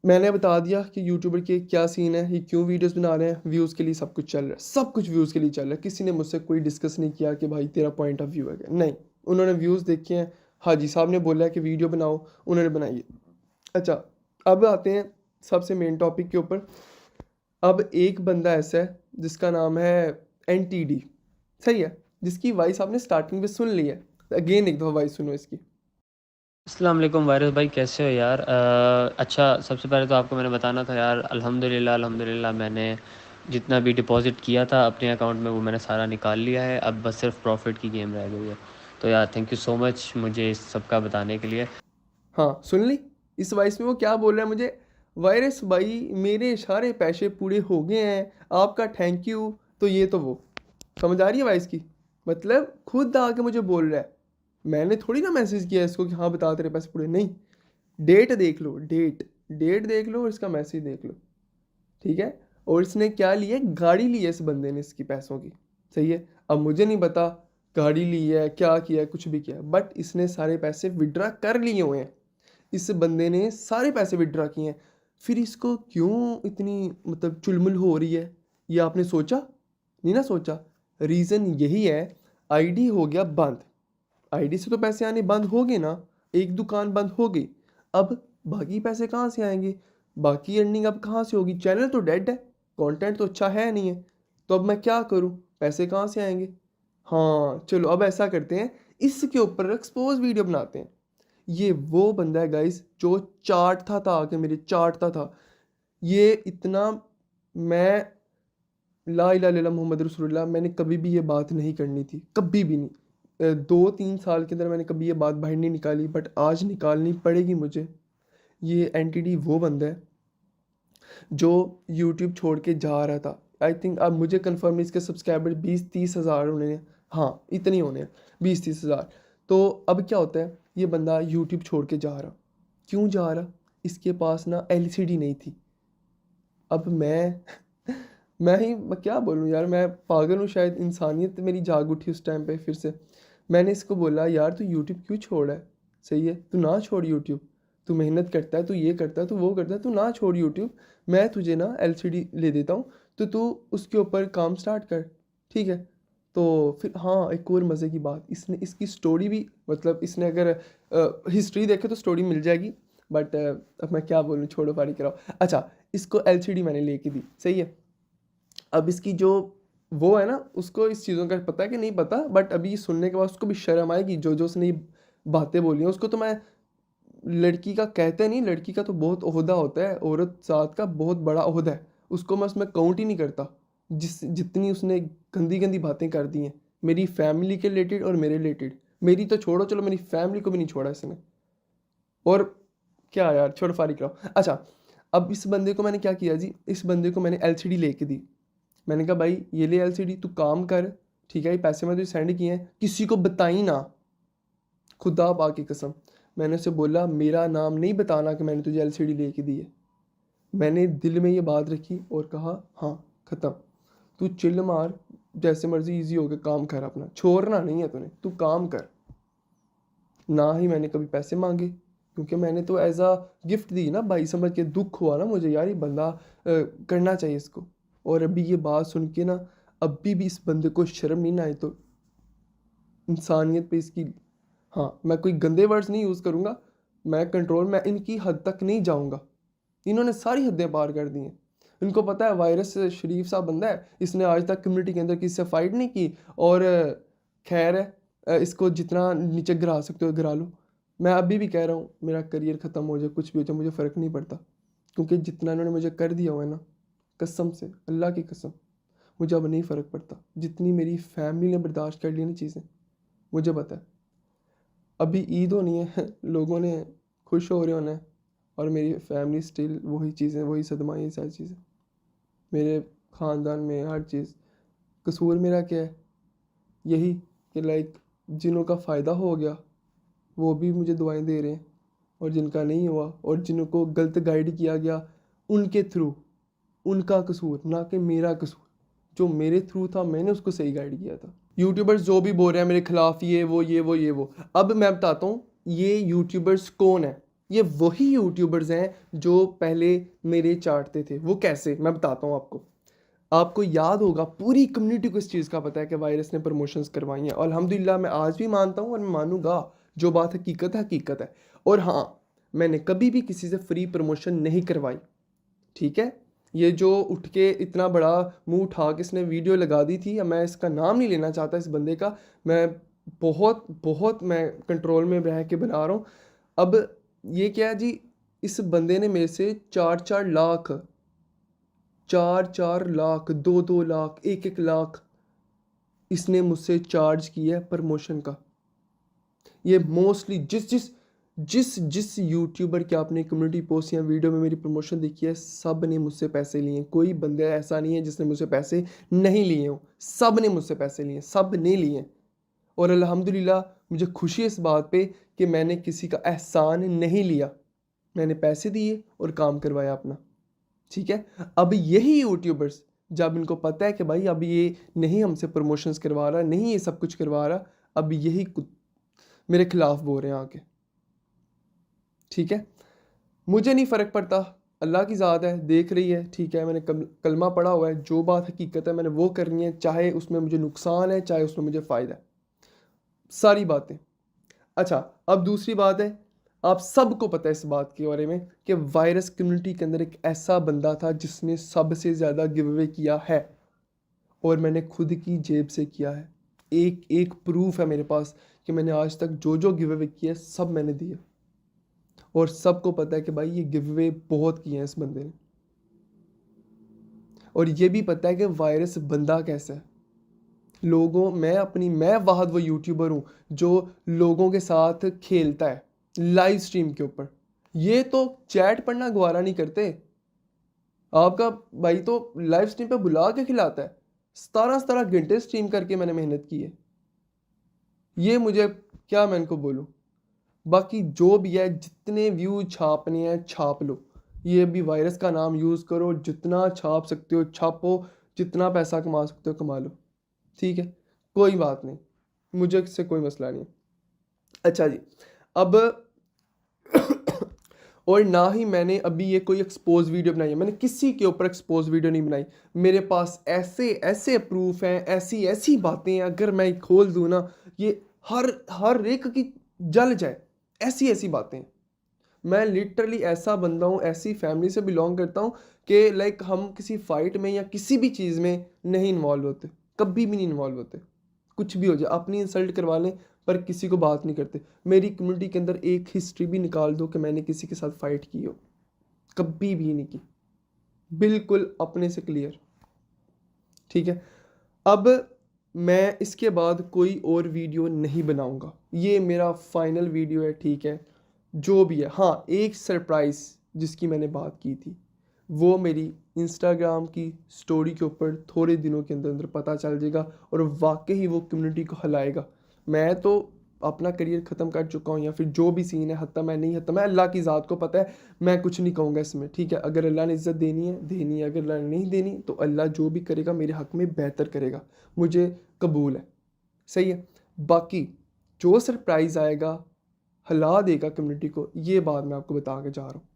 मैंने बता दिया कि यूट्यूबर के क्या सीन है, ये क्यों वीडियोस बना रहे हैं, व्यूज़ के लिए सब कुछ चल रहा है, सब कुछ व्यूज़ के लिए चल रहा है। किसी ने मुझसे कोई डिस्कस नहीं किया कि भाई तेरा पॉइंट ऑफ व्यू है क्या? नहीं, उन्होंने व्यूज़ देखे हैं, हाजी साहब ने बोला है कि वीडियो बनाओ, उन्होंने बनाई है। अच्छा, अब आते हैं सबसे मेन टॉपिक के ऊपर। अब एक बंदा ऐसा है जिसका नाम है एनटीडी, सही है? जिसकी वॉइस आपने स्टार्टिंग में सुन ली है। अगेन एक दफ़ा वॉइस सुनो इसकी। अस्सलाम वालेकुम वारिस भाई, कैसे हो यार? अच्छा, सबसे पहले तो आपको मैंने बताना था यार, अल्हम्दुलिल्लाह अल्हम्दुलिल्लाह मैंने जितना भी डिपॉज़िट किया था अपने अकाउंट में वो मैंने सारा निकाल लिया है। अब बस सिर्फ प्रॉफ़िट की गेम रह गई है। तो यार थैंक यू सो मच मुझे इस सब का बताने के लिए। हाँ, सुन ली? इस वॉइस में वो क्या बोल रहा है मुझे, वायरस भाई मेरे सारे पैसे पूरे हो गए हैं, आपका थैंक यू, तो ये तो वो। समझ आ रही है वॉइस की? मतलब खुद आके मुझे बोल रहा है। मैंने थोड़ी ना मैसेज किया इसको कि हाँ बता तेरे पैसे पूरे, नहीं। डेट देख लो, डेट देख लो और इसका मैसेज देख लो, ठीक है? और इसने क्या लिया है, गाड़ी ली है इस बंदे ने इसकी पैसों की, सही है? अब मुझे नहीं पता गाड़ी ली है, क्या किया है, कुछ भी किया है, बट इसने सारे पैसे विड्रा कर लिए हुए हैं। इस बंदे ने सारे पैसे विड्रा किए हैं। फिर इसको क्यों इतनी मतलब चुलमुल हो रही है, ये आपने सोचा? नहीं ना सोचा। रीज़न यही है, आईडी हो गया बंद। आईडी से तो पैसे आने बंद हो गए ना, एक दुकान बंद हो गई। अब बाकी पैसे कहाँ से आएंगे? बाकी अर्निंग अब कहाँ से होगी? चैनल तो डेड है, कंटेंट तो अच्छा है नहीं है, तो अब मैं क्या करूँ? पैसे कहाँ से आएंगे? हाँ चलो अब ऐसा करते हैं, इसके ऊपर एक्सपोज वीडियो बनाते हैं। ये वो बंदा है गाइस जो चाटता था, आके मेरे चाटता था। ये इतना, मैं ला इलाहा इल्लल्लाह मोहम्मद रसूलुल्लाह, मैंने कभी भी ये बात नहीं करनी थी, कभी भी नहीं। 2-3 साल के अंदर मैंने कभी ये बात बाहर नहीं निकाली, बट आज निकालनी पड़ेगी मुझे। ये एनटीडी वो बंदा है जो यूट्यूब छोड़ के जा रहा था। आई थिंक अब मुझे कंफर्म नहीं, इसके सब्सक्राइबर 20-30 हज़ार होने हैं। हाँ इतने ही होने हैं, 20-30 हज़ार। तो अब क्या होता है, ये बंदा यूट्यूब छोड़ के जा रहा, क्यों जा रहा? इसके पास ना एलसीडी नहीं थी। अब मैं मैं क्या बोलूँ यार, मैं पागल हूँ शायद, इंसानियत मेरी जाग उठी उस टाइम पे फिर से। मैंने इसको बोला यार तू यूट्यूब क्यों छोड़ा है? सही है, तू ना छोड़ यूट्यूब। तू मेहनत करता है, तू ये करता है, तू वो करता है, तू ना छोड़ यूट्यूब। मैं तुझे ना एलसीडी ले देता हूँ, तो तू उसके ऊपर काम स्टार्ट कर, ठीक है? तो फिर हाँ, एक और मज़े की बात, इसने इसकी स्टोरी भी, मतलब इसने अगर हिस्ट्री देखे तो स्टोरी मिल जाएगी, बट अब मैं क्या बोलूँ, छोड़ो फाड़ी कराओ। अच्छा, इसको एलसीडी मैंने लेके दी, सही है? अब इसकी जो वो है ना, उसको इस चीज़ों का पता है कि नहीं पता, बट अभी ये सुनने के बाद उसको भी शर्म आएगी, जो जो उसने ये बातें बोली हैं उसको। तो मैं, लड़की का कहते नहीं, लड़की का तो बहुत ओहदा होता है, औरत ज़ात का बहुत बड़ा ओहदा है, उसको मैं उसमें काउंट ही नहीं करता। जितनी उसने गंदी गंदी बातें कर दी हैं मेरी फैमिली के रिलेटेड और मेरे रिलेटेड, मेरी तो छोड़ो, चलो मेरी फैमिली को भी नहीं छोड़ा इसने। और क्या यार, छोड़ फारी कराओ। अच्छा, अब इस बंदे को मैंने क्या किया जी, इस बंदे को मैंने एलसीडी लेके दी। मैंने कहा भाई ये ले एलसीडी, तू काम कर, ठीक है? ये पैसे मैं तुझे सेंड किए हैं, किसी को बताई ना, खुदा पा की कसम। मैंने उसे बोला मेरा नाम नहीं बताना कि मैंने तुझे एलसीडी लेके दी है। मैंने दिल में ये बात रखी और कहा हाँ ख़त्म, तू चिल्ल मार, जैसे मर्जी इजी हो के काम कर, अपना छोड़ना नहीं है तूने, तू काम कर। ना ही मैंने कभी पैसे मांगे, क्योंकि मैंने तो एज अ गिफ्ट दी ना भाई समझ के। दुख हुआ ना मुझे यार, ये बंदा करना चाहिए इसको। और अभी ये बात सुन के ना, अभी भी इस बंदे को शर्म नहीं ना आए तो इंसानियत पे इसकी, हाँ मैं कोई गंदे वर्ड्स नहीं यूज़ करूँगा, मैं कंट्रोल, मैं इनकी हद तक नहीं जाऊँगा। इन्होंने सारी हदें पार कर दी हैं। इनको पता है वायरस शरीफ सा बंदा है, इसने आज तक कम्युनिटी के अंदर किसी से फाइट नहीं की, और खैर है, इसको जितना नीचे गिरा सकते हो गिरा लो। मैं अभी भी कह रहा हूँ मेरा करियर ख़त्म हो जाए, कुछ भी हो जाए, मुझे फ़र्क नहीं पड़ता, क्योंकि जितना इन्होंने मुझे कर दिया हुआ है ना, कसम से, अल्लाह की कसम, मुझे अब नहीं फ़र्क पड़ता। जितनी मेरी फैमिली ने बर्दाश्त कर ली ना चीज़ें, मुझे पता है। अभी ईद होनी है, लोगों ने खुश हो रहे होना है, और मेरी फैमिली स्टिल वही चीज़ें, वही सदमा, ये सारी चीज़ें मेरे ख़ानदान में, हर चीज़। कसूर मेरा क्या है? यही कि लाइक जिन्हों का फ़ायदा हो गया वो भी मुझे दुआएं दे रहे हैं, और जिनका नहीं हुआ और जिनको गलत गाइड किया गया उनके थ्रू उनका कसूर, ना कि मेरा कसूर। जो मेरे थ्रू था मैंने उसको सही गाइड किया था। यूट्यूबर्स जो भी बोल रहे हैं मेरे खिलाफ, ये वो, अब मैं बताता हूँ ये यूट्यूबर्स कौन है। ये वही यूट्यूबर्स हैं जो पहले मेरे चाटते थे। वो कैसे, मैं बताता हूँ आपको। आपको याद होगा, पूरी कम्युनिटी को इस चीज़ का पता है कि वायरस ने प्रमोशंस करवाई हैं, और अल्हम्दुलिल्लाह मैं आज भी मानता हूँ और मैं मानूंगा। जो बात हकीकत है हकीकत है। और हाँ, मैंने कभी भी किसी से फ्री प्रमोशन नहीं करवाई, ठीक है। ये जो उठ के इतना बड़ा मुंह उठा के इसने वीडियो लगा दी थी, मैं इसका नाम नहीं लेना चाहता इस बंदे का। मैं बहुत बहुत मैं कंट्रोल में रह के बना रहा हूँ। अब ये क्या है जी, इस बंदे ने मेरे से 4-4 लाख, 4-4 लाख, 2-2 लाख, 1-1 लाख इसने मुझसे चार्ज किया है प्रमोशन का। ये मोस्टली जिस जिस जिस जिस यूट्यूबर के आपने कम्युनिटी पोस्ट या वीडियो में मेरी प्रमोशन देखी है, सब ने मुझसे पैसे लिए हैं। कोई बंदा ऐसा नहीं है जिसने मुझसे पैसे नहीं लिए हों। सब ने मुझसे पैसे लिए, सब ने लिए हैं। और अल्हम्दुलिल्लाह मुझे खुशी है इस बात पे कि मैंने किसी का एहसान नहीं लिया। मैंने पैसे दिए और काम करवाया अपना, ठीक है। अब यही यूट्यूबर्स, जब इनको पता है कि भाई अब ये नहीं हमसे प्रमोशंस करवा रहा, नहीं ये सब कुछ करवा रहा, अब यही मेरे खिलाफ बोल रहे हैं आके, ठीक है। मुझे नहीं फ़र्क पड़ता, अल्लाह की ज़ात है, देख रही है, ठीक है। मैंने कलमा पढ़ा हुआ है, जो बात हकीकत है मैंने वो करनी है, चाहे उसमें मुझे नुकसान है चाहे उसमें मुझे फ़ायदा है, सारी बातें। अच्छा, अब दूसरी बात है, आप सबको पता है इस बात के बारे में कि वायरस कम्युनिटी के अंदर एक ऐसा बंदा था जिसने सबसे ज़्यादा गिव अवे किया है, और मैंने खुद की जेब से किया है। एक एक प्रूफ है मेरे पास कि मैंने आज तक जो जो गिव अवे किए सब मैंने दिए, और सबको पता है कि भाई ये गिव अवे बहुत किए हैं इस बंदे ने। और ये भी पता है कि वायरस बंदा कैसा है। मैं वाहद वो यूट्यूबर हूँ जो लोगों के साथ खेलता है लाइव स्ट्रीम के ऊपर। ये तो चैट पढ़ना गवारा नहीं करते। आपका भाई तो लाइव स्ट्रीम पे बुला के खिलाता है। 17-17 घंटे स्ट्रीम करके मैंने मेहनत की है। ये मुझे क्या मैं इनको बोलूँ। बाकी जो भी है, जितने व्यू छापने हैं छाप लो। ये भी वायरस का नाम यूज़ करो, जितना छाप सकते हो छापो, जितना पैसा कमा सकते हो कमा लो, ठीक है। कोई बात नहीं, मुझे इससे कोई मसला नहीं। अच्छा जी, अब और ना ही मैंने अभी ये कोई एक्सपोज वीडियो बनाई है, मैंने किसी के ऊपर एक्सपोज वीडियो नहीं बनाई। मेरे पास ऐसे ऐसे प्रूफ हैं, ऐसी ऐसी बातें हैं, अगर मैं खोल दूँ ना, ये हर हर एक की जल जाए, ऐसी ऐसी बातें हैं। मैं लिटरली ऐसा बंदा हूँ, ऐसी फैमिली से बिलोंग करता हूँ कि लाइक हम किसी फाइट में या किसी भी चीज़ में नहीं इन्वॉल्व होते, कभी भी नहीं इन्वॉल्व होते। कुछ भी हो जाए, अपनी इंसल्ट करवा लें पर किसी को बात नहीं करते। मेरी कम्युनिटी के अंदर एक हिस्ट्री भी निकाल दो कि मैंने किसी के साथ फाइट की हो, कभी भी नहीं की, बिल्कुल अपने से क्लियर, ठीक है। अब मैं इसके बाद कोई और वीडियो नहीं बनाऊंगा, ये मेरा फाइनल वीडियो है, ठीक है। जो भी है, हाँ, एक सरप्राइज़ जिसकी मैंने बात की थी वो मेरी इंस्टाग्राम की स्टोरी के ऊपर थोड़े दिनों के अंदर अंदर पता चल जाएगा, और वाकई वो कम्युनिटी को हिलाएगा। मैं तो अपना करियर ख़त्म कर चुका हूँ, या फिर जो भी सीन है, हत्ता मैं नहीं हत्ता मैं, अल्लाह की ज़ात को पता है, मैं कुछ नहीं कहूँगा इसमें, ठीक है। अगर अल्लाह ने इज़्ज़त देनी है देनी है, अगर अल्लाह ने नहीं देनी तो अल्लाह जो भी करेगा मेरे हक़ में बेहतर करेगा, मुझे कबूल है, सही है। बाकी जो सरप्राइज़ आएगा, हिला देगा कम्युनिटी को, ये बात मैं आपको बता के जा रहा हूँ।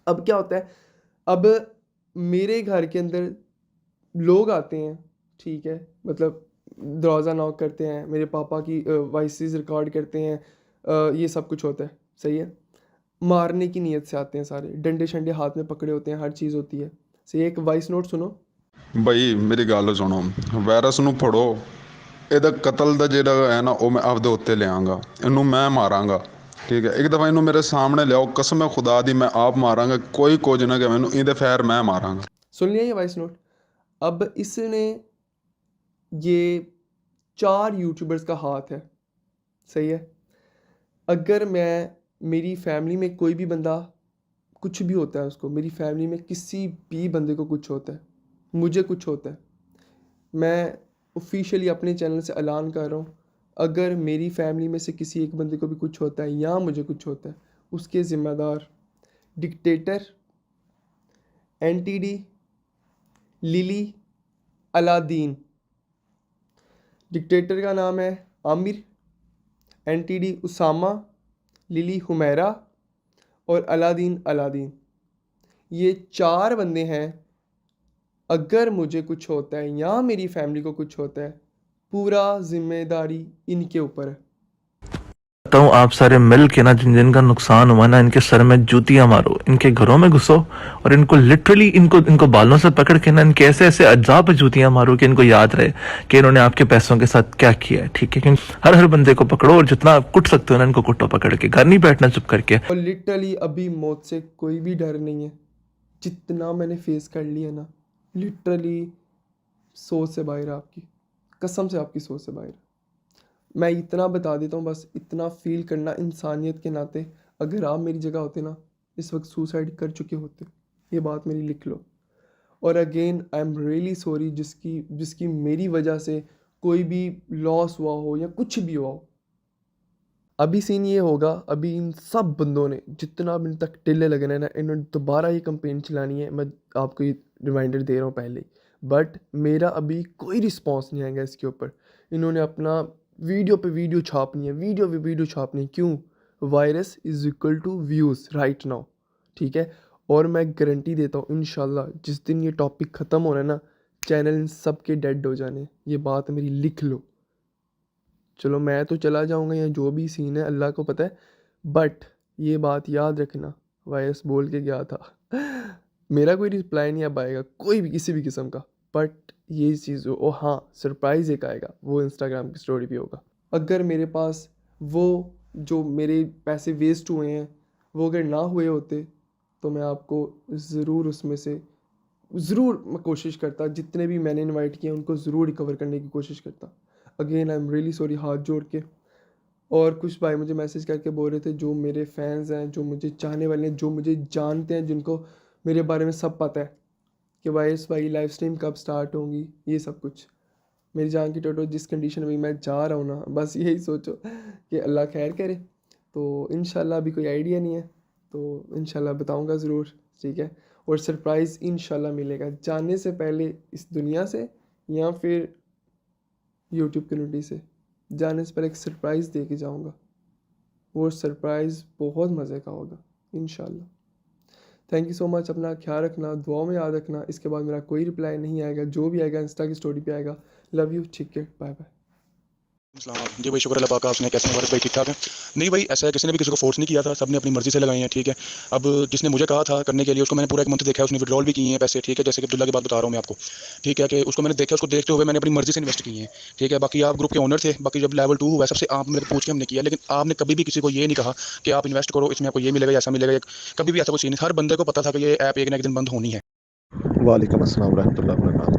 अब क्या होता है, अब मेरे घर के अंदर लोग आते हैं, ठीक है, मतलब दरवाज़ा नॉक करते हैं, मेरे पापा की वॉइसेस रिकॉर्ड करते हैं, ये सब कुछ होता है, सही है। मारने की नीयत से आते हैं सारे, डंडे शंडे हाथ में पकड़े होते हैं, हर चीज़ होती है, सही है। एक वॉइस नोट सुनो। ਬਈ ਮੇਰੀ ਗੱਲ ਸੁਣੋ। ਵਾਇਰਸ ਨੂੰ ਫੜੋ। ਇਹਦਾ ਕਤਲ ਦਾ ਜਿਹੜਾ ਹੈ ਨਾ ਉਹ ਮੈਂ ਆਪਦੇ ਉੱਤੇ ਲਿਆਂਗਾ। ਇਹਨੂੰ ਮੈਂ ਮਾਰਾਂਗਾ। ਠੀਕ ਹੈ, ਇੱਕ ਦਫਾ ਇਹਨੂੰ ਮੇਰੇ ਸਾਹਮਣੇ ਲਿਆਓ, ਕਸਮ ਹੈ ਖੁਦਾ ਦੀ ਮੈਂ ਆਪ ਮਾਰਾਂਗਾ। ਕੋਈ ਕੁਝ ਨਾ ਕਹੇ ਮੈਨੂੰ, ਇਹਦੇ ਫੈਰ मैं मारांगा। सुन लिया ये वॉइस नोट। अब इसने ये 4 यूट्यूबर्स का हाथ है, सही है। अगर मैं, मेरी फैमिली में कोई भी बंदा कुछ भी होता है उसको, मेरी फैमिली में किसी भी बंदे को कुछ होता है, मुझे कुछ होता है, मैं ऑफिशियली अपने चैनल से ऐलान कर रहा हूँ, अगर मेरी फैमिली में से किसी एक बंदे को भी कुछ होता है या मुझे कुछ होता है, उसके ज़िम्मेदार dictator, NTD, lily Aladdin. Dictator का नाम है आमिर, एनटीडी उसामा, लिली हुमैरा और अलादीन अलादीन। ये 4 बंदे हैं। अगर मुझे कुछ होता है या मेरी फैमिली को कुछ होता है, पूरा जिम्मेदारी इनके ऊपर है। कहता हूँ आप सारे मिल के ना जिन जिनका नुकसान हुआ ना, इनके सर में जूतियां मारो, इनके घरों में घुसो और इनको लिटरली इनको बालों से पकड़ के ना इनके ऐसे ऐसे अज्जा पे जूतियां मारो कि इनको याद रहे कि इन्होंने आपके पैसों के साथ क्या किया है। ठीक है, क्योंकि हर बंदे को पकड़ो और जितना आप कुट सकते हो ना इनको कुटो पकड़ के, घर नहीं बैठना चुप करके। और लिटरली अभी मौत से कोई भी डर नहीं है। जितना मैंने फेस कर लिया ना, लिटरली सोच से बाहर है आपकी, कसम से आपकी सोच से बाहर है। मैं इतना बता देता हूँ, बस इतना फील करना इंसानियत के नाते, अगर आप मेरी जगह होते ना इस वक्त सुसाइड कर चुके होते। ये बात मेरी लिख लो। और again I am really sorry जिसकी मेरी वजह से कोई भी लॉस हुआ हो या कुछ भी हुआ हो। अभी सीन ये होगा, अभी इन सब बंदों ने जितना अब इन तक टिल्ले लगने ना, इन्होंने दोबारा ये कंपेन चलानी है। मैं आपको ये रिमाइंडर दे रहा हूँ पहले, बट मेरा अभी कोई रिस्पॉन्स नहीं आएगा इसके ऊपर। इन्होंने अपना वीडियो पे वीडियो छापनी है, वीडियो पे वीडियो छापनी है। क्यों? Virus is equal to views right now. ठीक है, और मैं गारंटी देता हूँ इंशाल्लाह जिस दिन ये टॉपिक ख़त्म हो रहा है ना, चैनल इन सब के डेड हो जाने। ये बात मेरी लिख लो। चलो मैं तो चला जाऊँगा, या जो भी सीन है अल्लाह को पता है, बट ये बात याद रखना, वायरस बोल के गया था मेरा कोई रिप्लाई नहीं अब आएगा, कोई भी किसी भी किस्म का। बट ये चीज़ ओ हाँ, सरप्राइज़ एक आएगा, वो इंस्टाग्राम की स्टोरी भी होगा। अगर मेरे पास वो जो मेरे पैसे वेस्ट हुए हैं वो अगर ना हुए होते, तो मैं आपको ज़रूर उसमें से ज़रूर मैं कोशिश करता, जितने भी मैंने इनवाइट किए उनको ज़रूर रिकवर करने की कोशिश करता। Again I am really sorry, हाथ जोड़ के। और कुछ भाई मुझे मैसेज करके बोल रहे थे, जो मेरे फैंस हैं, जो मुझे चाहने वाले हैं, जो मुझे जानते हैं, जिनको मेरे बारे में सब पता है कि भाई लाइव स्ट्रीम कब स्टार्ट होंगी, ये सब कुछ। मेरी जान की टोटो जिस कंडीशन में मैं जा रहा हूँ ना, बस यही सोचो कि अल्लाह खैर करे। तो इंशाल्लाह अभी कोई आइडिया नहीं है, तो इंशाल्लाह बताऊँगा ज़रूर। ठीक है, और सरप्राइज़ इंशाल्लाह मिलेगा जाने से पहले इस दुनिया से, या फिर यूट्यूब कम्युनिटी से। जाने से पहले एक सरप्राइज़ दे के जाऊँगा, वो सरप्राइज़ बहुत मज़े का होगा इंशाल्लाह। Thank you so much. अपना ख्याल रखना, दुआ में याद रखना। इसके बाद मेरा कोई रिप्लाई नहीं आएगा, जो भी आएगा इंस्टा की स्टोरी पे आएगा। लव यू, ठीक है, बाय बाय। जी भाई, शुक्र अल्लाह पाक का, आपने कैसे हैं वारिस भाई? ठीक ठाक है? नहीं भाई, ऐसा है किसी ने भी किसी को फोर्स नहीं किया था, सबने अपनी मर्जी से लगाए हैं। ठीक है, अब जिसने मुझे कहा था करने के लिए, उसको मैंने पूरा 1 मंथ देखा है, उसने विड्रॉल भी किए हैं पैसे। ठीक है, जैसे कि अब्दुल्ला की बात बता रहा हूँ मैं आपको। ठीक है, कि उसको मैंने देखा, उसको देखते हुए मैंने अपनी मर्जी से इन्वेस्ट किए हैं। ठीक है, बाकी आप ग्रुप के ओनर थे, बाकी जब लेवल 2 हुआ सबसे आप मेरे को पूछ के हमने किया, लेकिन आपने कभी भी किसी को ये नहीं कहा कि आप इन्वेस्ट करो, इसमें आपको ये मिलेगा, ऐसा मिलेगा। कभी भी ऐसा कुछ नहीं। हर बंदे को पता था कि ये ऐप एक ना एक दिन बंद होनी है। वालेकुम अस्सलाम रहमतुल्लाह वबरकातुहू।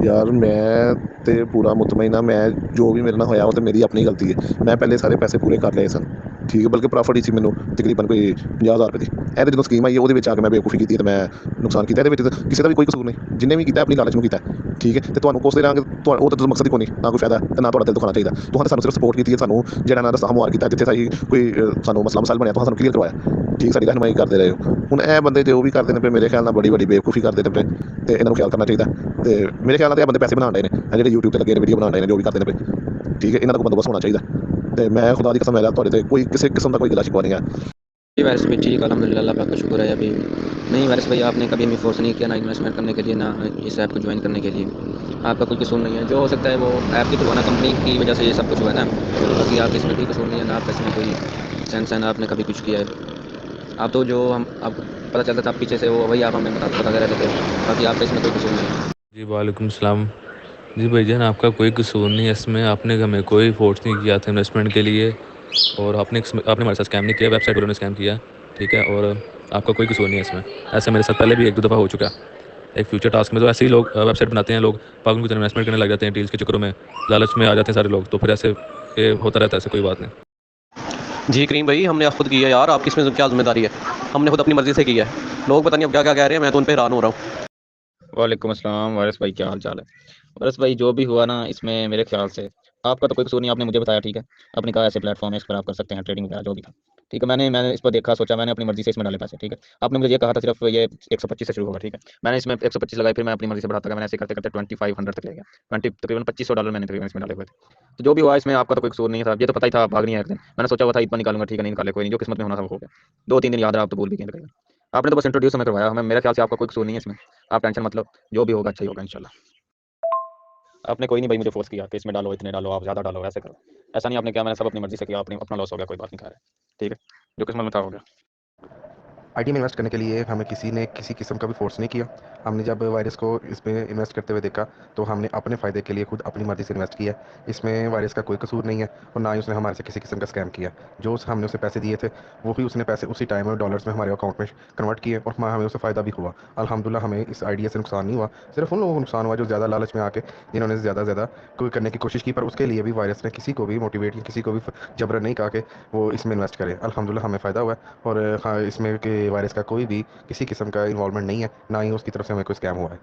यार मैं ते पूरा मुतमईन हाँ, मैं जो भी मेरे नाल होया वो तो मेरी अपनी गलती है। मैं पहले सारे पैसे पूरे कर लए सन। ठीक है, बल्कि प्रॉफिट ही सी मैनू तकरीबन कोई 50,000 रुपए दी। ਇਹ ਤੇ ਜਦੋਂ ਸਕੀਮ ਆਈ ਉਹਦੇ ਵਿੱਚ ਆ ਕੇ ਮੈਂ ਬੇਵਕੂਫੀ ਕੀਤੀ ਤੇ ਮੈਂ ਨੁਕਸਾਨ ਕੀਤਾ। ਇਹਦੇ ਵਿੱਚ ਤਾਂ ਕਿਸੇ ਦਾ ਵੀ ਕੋਈ ਕਸੂਰ ਨਹੀਂ, ਜਿੰਨੇ ਵੀ ਕੀਤਾ ਆਪਣੀ ਲਾਲਚ ਨੂੰ ਕੀਤਾ। ਠੀਕ ਹੈ, ਤੇ ਤੁਹਾਨੂੰ ਕੋਸਦੇ ਰਹਾਂਗੇ, ਉਹ ਤਾਂ ਮਕਸਦ ਹੀ ਕੋਈ ਨਹੀਂ, ਨਾ ਕੋਈ ਫਾਇਦਾ ਤੇ ਨਾ ਤੁਹਾਡਾ ਦਿਲ ਦੁਖਾਉਣਾ ਚਾਹੀਦਾ। ਤੁਹਾਨੂੰ ਸਾਨੂੰ ਸਿਰਫ ਸਪੋਰਟ ਕੀਤੀ ਹੈ, ਸਾਨੂੰ ਜਿਹੜਾ ਨਾ ਰਸਤਾ ਹਮਵਾਰ ਕੀਤਾ, ਜਿੱਥੇ ਸਾਡੀ ਕੋਈ ਸਾਨੂੰ ਮਸਲਾ ਮਸਾਇਲ ਬਣਿਆ, ਤੁਹਾਨੂੰ ਕਲੀਅਰ ਕਰਵਾਇਆ। ਠੀਕ, ਸਾਡੀ ਰਹਿਨੁਮਾਈ ਕਰਦੇ ਰਹੇ ਹੋ। ਹੁਣ ਇਹ ਬੰਦੇ ਜੋ ਵੀ ਕਰਦੇ ਨੇ ਪਏ, ਮੇਰੇ ਖਿਆਲ ਨਾਲ ਬੜੀ ਵੱਡੀ ਬੇਵਕੂਫੀ ਕਰਦੇ ਨੇ ਪਏ, ਤੇ ਇਹਨਾਂ ਨੂੰ ਖਿਆਲ ਕਰਨਾ ਚਾਹੀਦਾ। ਤੇ ਮੇਰੇ ਖਿਆਲ ਨਾਲ ਇਹ ਬੰਦੇ ਪੈਸੇ ਬਣਾਉਣ ਰਹੇ ਨੇ, ਜਿਹੜੇ YouTube ਤੇ ਲੱਗੇ ਨੇ ਵੀਡੀਓ ਬਣਾਉਣ ਰਹੇ ਨੇ, ਜੋ ਵੀ ਕਰਦੇ ਨੇ ਪਏ। ठीक है, ਇਹਨਾਂ ਦਾ ਕੋਈ ਬੰਦੋਬਸਤ ਹੋਣਾ ਚਾਹੀਦਾ। ਤੇ ਮੈਂ ਖੁਦਾ ਦੀ ਕਸਮ ਹੈ ਤੁਹਾਡੇ ਤੇ ਕੋਈ ਕਿਸੇ किस्म का कोई गिला शिकवा नहीं है। जी वारिस भाई, ठीक अल्हम्दुलिल्लाह, अल्लाह पाक का शुक्र है। अभी नहीं वारिस भाई, आपने कभी हमें फोर्स नहीं किया, ना इन्वेस्टमेंट करने के लिए, ना इस ऐप को ज्वाइन करने के लिए। आपका कोई कसूर नहीं है। जो हो सकता है वो ऐप की तो ना कंपनी की वजह से ये सब कुछ हुआ है ना, बाकी आपके इसमें कोई कसूर नहीं है, ना आपका इसमें कोई सेंस है, ना आपने कभी कुछ किया है। आप तो जो हम आपको पता चलता था पीछे से, वो वही आप हमें बताते रहते थे, बाकी आपका इसमें कोई कसूर नहीं है। जी वालेकुम सलाम। जी भाईजान, आपका कोई कसूर नहीं है इसमें, आपने हमें कोई फोर्स नहीं किया था इन्वेस्टमेंट के लिए, और आपने हमारे साथ स्कैम नहीं किया, वेबसाइट वालों ने स्कैम किया। ठीक है, और आपका कोई कसूर नहीं है इसमें। ऐसा मेरे साथ पहले भी 1-2 दफ़ा हो चुका है। एक फ्यूचर टास्क में तो ऐसे ही लोग वेबसाइट बनाते हैं, लोग पागलों की तरह इन्वेस्टमेंट करने लग जाते हैं, डील्स के चक्करों में लालच में आ जाते हैं सारे लोग, तो फिर ऐसे ये होता रहता है, ऐसे कोई बात नहीं। जी करीम भाई, हमने खुद किया यार, आपकी इसमें क्या जिम्मेदारी है? हमने खुद अपनी मर्जी से किया है। लोग पता नहीं अब क्या क्या कह रहे हैं, मैं तो उन पर हैरान हो रहा हूँ। वालेकुम अस्सलाम वारिस भाई, क्या हाल चाल है? वारिस भाई, जो भी हुआ ना इसमें मेरे ख्याल से आपका तो कोई कसूर नहीं, आपने मुझे बताया, ठीक है। आपने कहा ऐसे प्लेटफॉर्म है, इस पर आप कर सकते हैं ट्रेडिंग वगैरह जो भी था, ठीक है। मैंने इस पर देखा, सोचा, मैंने अपनी मर्जी से इसमें डाले पैसे, ठीक है। आपने मुझे ये कहा था सिर्फ ये 125 से शुरू होगा, ठीक है। मैंने इसमें 125 लगाई, फिर मैं अपनी मर्जी से बढ़ाता गया, मैंने ऐसे करते करते 2500 तक ले गया। 20 तकरीबन $2500 मैंने तकरीबन इसमें डाले हुए थे। तो जो भी हुआ इसमें आपका तो कोई कसूर नहीं था, ये तो पता ही था, भाग नहीं आया एक दिन। मैंने सोचा हुआ था इतना निकालूंगा, ठीक है, नहीं निकाले, कोई नहीं, जो किस्मत में होना था वो हो गया। 2-3 दिन याद रहा, आप तो भूल भी गए तकरीबन। आपने तो बस इंट्रोड्यूस हमें करवाया, हमें, मेरे ख्याल से आपका कोई कसूर नहीं है इसमें। आप टेंशन मतलब, जो भी होगा अच्छा ही होगा इंशाल्लाह। आपने कोई नहीं भाई मुझे फोर्स किया कि इसमें डालो, इतने डालो, आप ज़्यादा डालो, ऐसे करो, ऐसा नहीं आपने किया, मैंने सब अपनी मर्जी से किया, अपनी अपना लॉस हो गया, कोई बात नहीं, खा रहा है, ठीक है, जो किस्मत में था हो गया। आईटी में इन्वेस्ट करने के लिए हमें किसी ने किसी किस्म का भी फोर्स नहीं किया। हमने जब वायरस को इसमें इन्वेस्ट करते हुए देखा तो हमने अपने फ़ायदे के लिए खुद अपनी मर्ज़ी से इन्वेस्ट किया। इसमें वायरस का कोई कसूर नहीं है और ना ही उसने हमारे से किसी किस्म का स्कैम किया। जो हमने उसे पैसे दिए थे वो भी उसने पैसे उसी टाइम में डॉलर्स में हमारे अकाउंट में कन्वर्ट किए और हमें उससे फ़ायदा भी हुआ। अल्हम्दुलिल्लाह हमें इस आइडिया से नुकसान नहीं हुआ। सिर्फ उन लोगों को नुकसान हुआ जो ज़्यादा लालच में आके जिन्होंने ज़्यादा ज़्यादा कोई करने की कोशिश की, पर उसके लिए भी वायरस ने किसी को भी मोटिवेट या किसी को भी जबरन नहीं कहा कि वो इसमें इन्वेस्ट करे। अल्हम्दुलिल्लाह हमें फ़ायदा हुआ है और हाँ, इसमें के वायरस का कोई भी किसी किस्म का इन्वॉल्वमेंट नहीं है, ना ही उसकी तरफ से हमें कोई स्कैम हुआ है।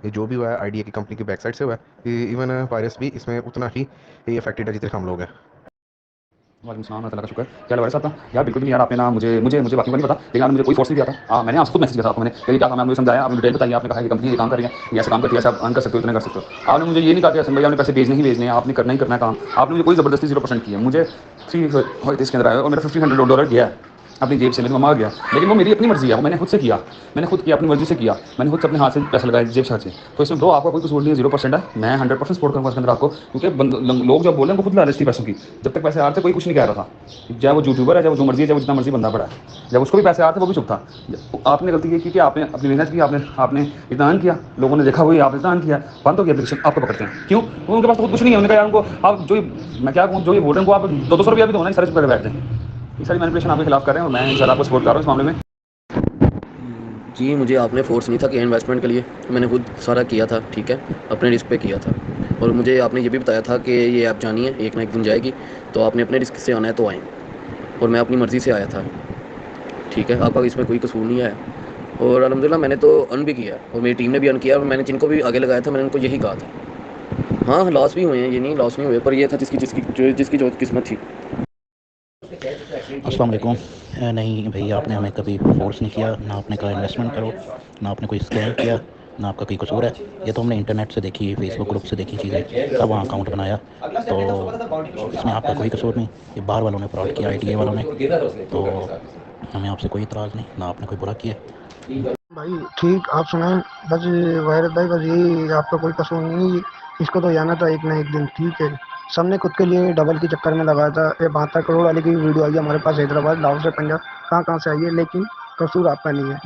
ये जो भी हुआ है आइडिया की कंपनी की बैक साइड से हुआ है। इवन वायरस भी इसमें उतना ही इफेक्टेड है जितने हम लोग हैं। वालेकुम सलाम, अल्लाह का शुक्र। क्या वायरस आता यार, बिल्कुल भी नहीं यार, आपने ना मुझे मुझे मुझे बाकी को नहीं पता, लेकिन आपने मुझे कोई फोर्स नहीं दिया था। मैंने आपको खुद मैसेज किया था आपको, मैंने कही क्या था, मैंने मुझे समझाया, आपने डिटेल बताई, आपने कहा कि कंपनी ये काम कर रही है, ये ऐसा काम करती है, ऐसा आप अर्न कर सकते हो, इतने कर सकते हो। आपने मुझे ये नहीं कहा कि असम भाई आपने पैसे भेजने ही भेजने हैं, आपने करना ही करना है काम। आपने मुझे कोई ज़बरदस्ती 0% किया, मुझे 3 इसके अंदर आया और मेरा $1500 गया है अपनी जेब से, मेरी मम्मा आ गया, लेकिन वो मेरी अपनी मर्जी है, वो मैंने खुद से किया, मैंने खुद किया, अपनी मर्जी से किया, मैंने खुद से अपने हाथ से पैसे लगाए जेब से। तो इसमें ब्रो आपका कोई कसूर नहीं है, 0% है। मैं 100% सपोर्ट करूँगा इसके अंदर आपको, क्योंकि लोग जब बोले उनको खुद लालच थी पैसों की। जब तक पैसे आ रहे थे कोई कुछ नहीं कह रहा था, चाहे वो यूट्यूबर है, चाहे वो जो मर्जी है, चाहे वो जितना मर्जी बंदा पड़ा है, जब उसको भी पैसे आते वो भी चुप था। आपने गलती ये की कि आपने अपनी मेहनत की, आपने इतना अर्न किया, लोगों ने देखा वही आपने इतना अर्न किया, बंद हो गया एप्लीकेशन, आपको पकड़ते हैं क्यों? उनके पास तो कुछ नहीं है, उन्होंने कहा उनको आप जो मैं क्या कहूँ, जो ये बोल रहे हैं उनको आप 200 रुपया भी दो ना, सर्च पर बैठ जाए। ये सारी मैनिपुलेशन आपके खिलाफ कर रहे हैं और मैं इंशाल्लाह आपको सपोर्ट कर रहा हूँ इस मामले में। जी, मुझे आपने फोर्स नहीं था कि इन्वेस्टमेंट के लिए, मैंने खुद सारा किया था, ठीक है, अपने रिस्क पे किया था। और मुझे आपने ये भी बताया था कि ये ऐप जानी है, एक ना एक दिन जाएगी, तो आपने अपने रिस्क से आना है तो आएँ, और मैं अपनी मर्ज़ी से आया था, ठीक है। आपका इसमें कोई कसूर नहीं है और अल्हम्दुलिल्लाह मैंने तो अर्न भी किया और मेरी टीम ने भी अर्न किया और मैंने जिनको भी आगे लगाया था मैंने उनको यही कहा था। हाँ, लॉस भी हुए हैं, ये नहीं लॉस नहीं हुए, पर ये था जिसकी जो किस्मत थी। अस्सलाम वालेकुम। नहीं भाई, आपने हमें कभी फोर्स नहीं किया, ना आपने कहा इन्वेस्टमेंट करो, ना आपने कोई स्कैम किया, ना आपका कोई कसूर है। ये तो हमने इंटरनेट से देखी, फेसबुक ग्रुप से देखी चीज़ें, तब वहाँ अकाउंट बनाया, तो इसमें आपका कोई कसूर नहीं। ये बाहर वालों ने फ्रॉड किया, ITA वालों ने, तो हमें आपसे कोई इतराज़ नहीं, ना आपने कोई बुरा किया। भाई ठीक, आप सुनाएं बस। वायरस भाई बस यही, आपका कोई कसूर नहीं, इसको तो जाना था एक ना एक दिन, ठीक है। सबने खुद के लिए डबल के चक्कर में लगाया था। ये 72 करोड़ वाली की वीडियो आई है हमारे पास, हैदराबाद, लाहौर से पंजाब, कहाँ कहाँ से आई है, लेकिन कसूर आपका नहीं है।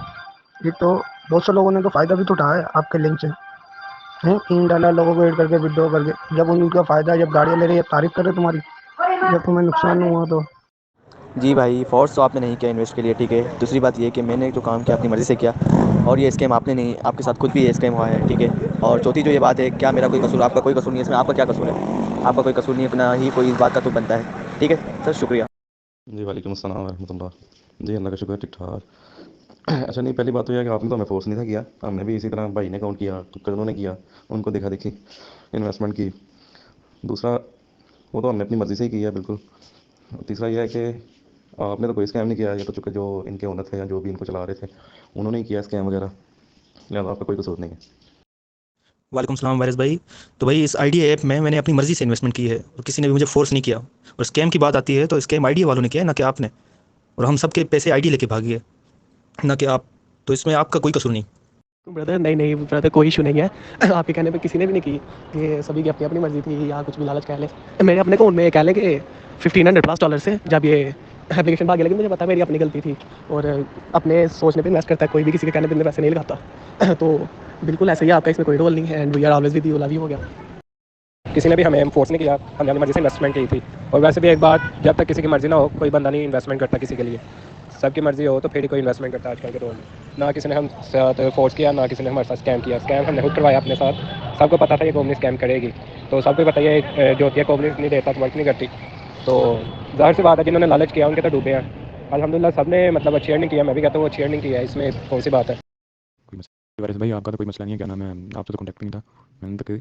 ये तो बहुत से लोगों ने तो फ़ायदा भी तो उठाया है आपके लिंक से, हैं, $3 लोगों को ऐड करके विड्रॉ करके, जब उनका फ़ायदा, जब गाड़ियाँ ले रही है तारीफ करे तुम्हारी, जब तुम्हें नुकसान हुआ तो। जी भाई, फ़ोर्स तो आपने नहीं किया इन्वेस्ट के लिए, ठीक है। दूसरी बात ये कि मैंने जो काम किया अपनी मर्ज़ी से किया और ये स्कैम आपने नहीं, आपके साथ खुद भी ये स्कैम हुआ है, ठीक है। और चौथी जो ये बात है, क्या मेरा कोई कसूर, आपका कोई कसूर नहीं है इसमें, आपका क्या कसूर है? आपका कोई कसूर नहीं है, अपना ही कोई इस बात का तो बनता है, ठीक है सर, शुक्रिया। जी वालेकुम अस्सलाम रहमतुल्लाह। जी अल्लाह का शुक्र, ठीक ठाक। अच्छा, नहीं, पहली बात तो यह है कि आपने तो हमें फोर्स नहीं था किया, हमने भी इसी तरह भाई ने अकाउंट किया, कज़नों ने किया, उनको देखा देखी इन्वेस्टमेंट की। दूसरा, वो तो हमने अपनी मर्ज़ी से ही किया बिल्कुल। तीसरा यह है कि आपने तो कोई स्कैम नहीं किया, ये तो चूँकि जो इनके ओनर थे या जो भी इनको चला रहे थे उन्होंने ही किया स्कैम वगैरह, लिहाजा आपका कोई कसूर नहीं है। वालेकुम सलाम वारिस भाई। तो भाई इस आइडिया ऐप में मैंने अपनी मर्ज़ी से इन्वेस्टमेंट की है और किसी ने भी मुझे फोर्स नहीं किया। और स्कैम की बात आती है तो स्कैम आइडिया वालों ने किया है, ना कि आपने। और हम सबके पैसे आईडी लेके भागी है, ना कि आप। तो इसमें आपका कोई कसूर नहीं। ब्रदर नहीं ब्रदर, कोई इशू नहीं है। आपके कहने पे किसी ने भी नहीं की, ये सभी की अपनी अपनी मर्जी थी, या कुछ भी लालच कह ले। मेरे अपने को उनमें कह लें कि $1500+ से जब ये एप्लीकेशन भागी, लेकिन मुझे पता मेरी अपनी गलती थी और अपने सोचने पे इन्वेस्ट करता है कोई भी, किसी के कहने पे पैसे नहीं लगाता। तो बिल्कुल ऐसे ही आपका इसमें कोई रोल नहीं है, and we are always with you, love you हो गया। किसी ने भी हमें फोर्स नहीं किया, हमने अपनी मर्जी से इन्वेस्टमेंट की थी। और वैसे भी एक बात, जब तक किसी की मर्जी ना हो कोई बंदा नहीं इन्वेस्टमेंट करता किसी के लिए। सबकी मर्जी हो तो फिर ही कोई इन्वेस्टमेंट करता है आजकल के दौर में। ना किसी ने हम साथ फोर्स किया, ना किसी ने हमारे साथ स्कैम किया। स्कैम हमने खुद करवाया अपने साथ, सबको पता था ये कंपनी स्कैम करेगी, तो सबको पता है जो होती है कंपनी नहीं देता, वर्क नहीं करती। तो जाहिर सी बात है जिन्होंने लालच किया उनके तो डूबे हैं। अल्हम्दुलिल्लाह सबने मतलब अच्छी अर्निंग किया, मैं भी कहता हूँ अच्छी अर्निंग की है, इसमें कौन सी बात है। वारिस भाई, आपका तो कोई मसला नहीं है, क्या नाम है, आपसे तो कॉन्टैक्ट नहीं था, मैंने तो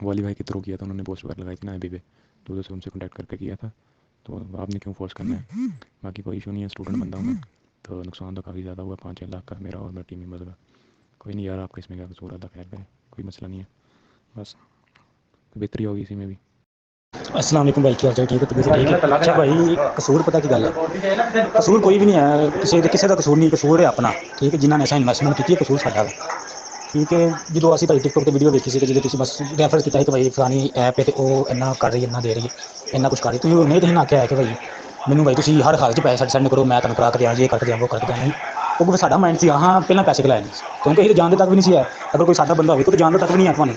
वो अली भाई के थ्रू किया था, उन्होंने पोस्ट वगैरह लगाई थी ना अभी पे, तो उधर से उनसे कॉन्टैक्ट करके किया था। तो आपने क्यों फोर्स करना है? बाकी कोई इशू नहीं है, स्टूडेंट बंदा हूँ मैं, तो नुकसान तो काफ़ी ज़्यादा हुआ 5-6 लाख का मेरा और मेरे टीम मेंबर का। कोई नहीं यार, आपका इसमें क्या कसूर आता, खैर करें, कोई मसला नहीं है, बस बेहतरी होगी इसी में भी। अस्सलाम वालेकुम भाई, क्या हाल चाल? ठीक है, तबीयत ठीक है? अच्छा भाई, कसूर पता की गल है, कसूर कोई भी नहीं है, किसी का कसूर नहीं, कसूर है अपना, ठीक है। जिन्होंने ऐसा इन्वेस्टमेंट की कसूर साਡਾ है, ठीक है। जो ਅਸੀਂ ਭਾਈ ਟਿਕਟੋਕ ਤੇ ਵੀਡੀਓ ਵੇਖੀ ਸੀ ਕਿ ਜਿਹਦੇ ਤੁਸੀਂ ਬਸ ਰੈਫਰ ਕੀਤਾ ਕਿ ਭਾਈ ਫਲਾਣੀ ਐਪ ਹੈ ਤੇ ਉਹ ਇੰਨਾ ਕਰ ਰਹੀ ਹੈ, ਇੰਨਾ ਦੇ ਰਹੀ ਹੈ, ਇੰਨਾ ਕੁਝ ਕਰ ਰਹੀ, ਤੁਸੀਂ ਨਹੀਂ ਤੁਸੀਂ ਨਾ ਕਿਹਾ ਕਿ ਭਾਈ ਮੈਨੂੰ ਭਾਈ ਤੁਸੀਂ ਹਰ ਹਾਲਤ 'ਚ ਪੈਸੇ ਸੈਂਡ ਕਰੋ, ਮੈਂ ਤੁਹਾਨੂੰ ਕਰਾ ਕੇ ਦਿਆਂ, ਜੇ ਕਰਕੇ ਦਿਆਂ, ਉਹ ਕਰਕੇ ਦਿਆਂ। ਨਹੀਂ, ਕਿਉਂਕਿ ਸਾਡਾ ਮਾਈਂਡ ਸੀ ਹਾਂ ਪਹਿਲਾਂ ਪੈਸੇ ਖਿਲਾਏ ਨੇ, ਕਿਉਂਕਿ ਇਹ ਜਾਣਦੇ ਤੱਕ ਵੀ ਨਹੀਂ ਸੀ ਹੈ। ਅਗਰ ਕੋਈ ਸਾਡਾ ਬੰਦਾ ਹੋਵੇ ਤਾਂ ਜਾਣਦਾ ਤੱਕ ਵੀ ਨਹੀਂ ਹੈ ਤੁਹਾਨੂੰ,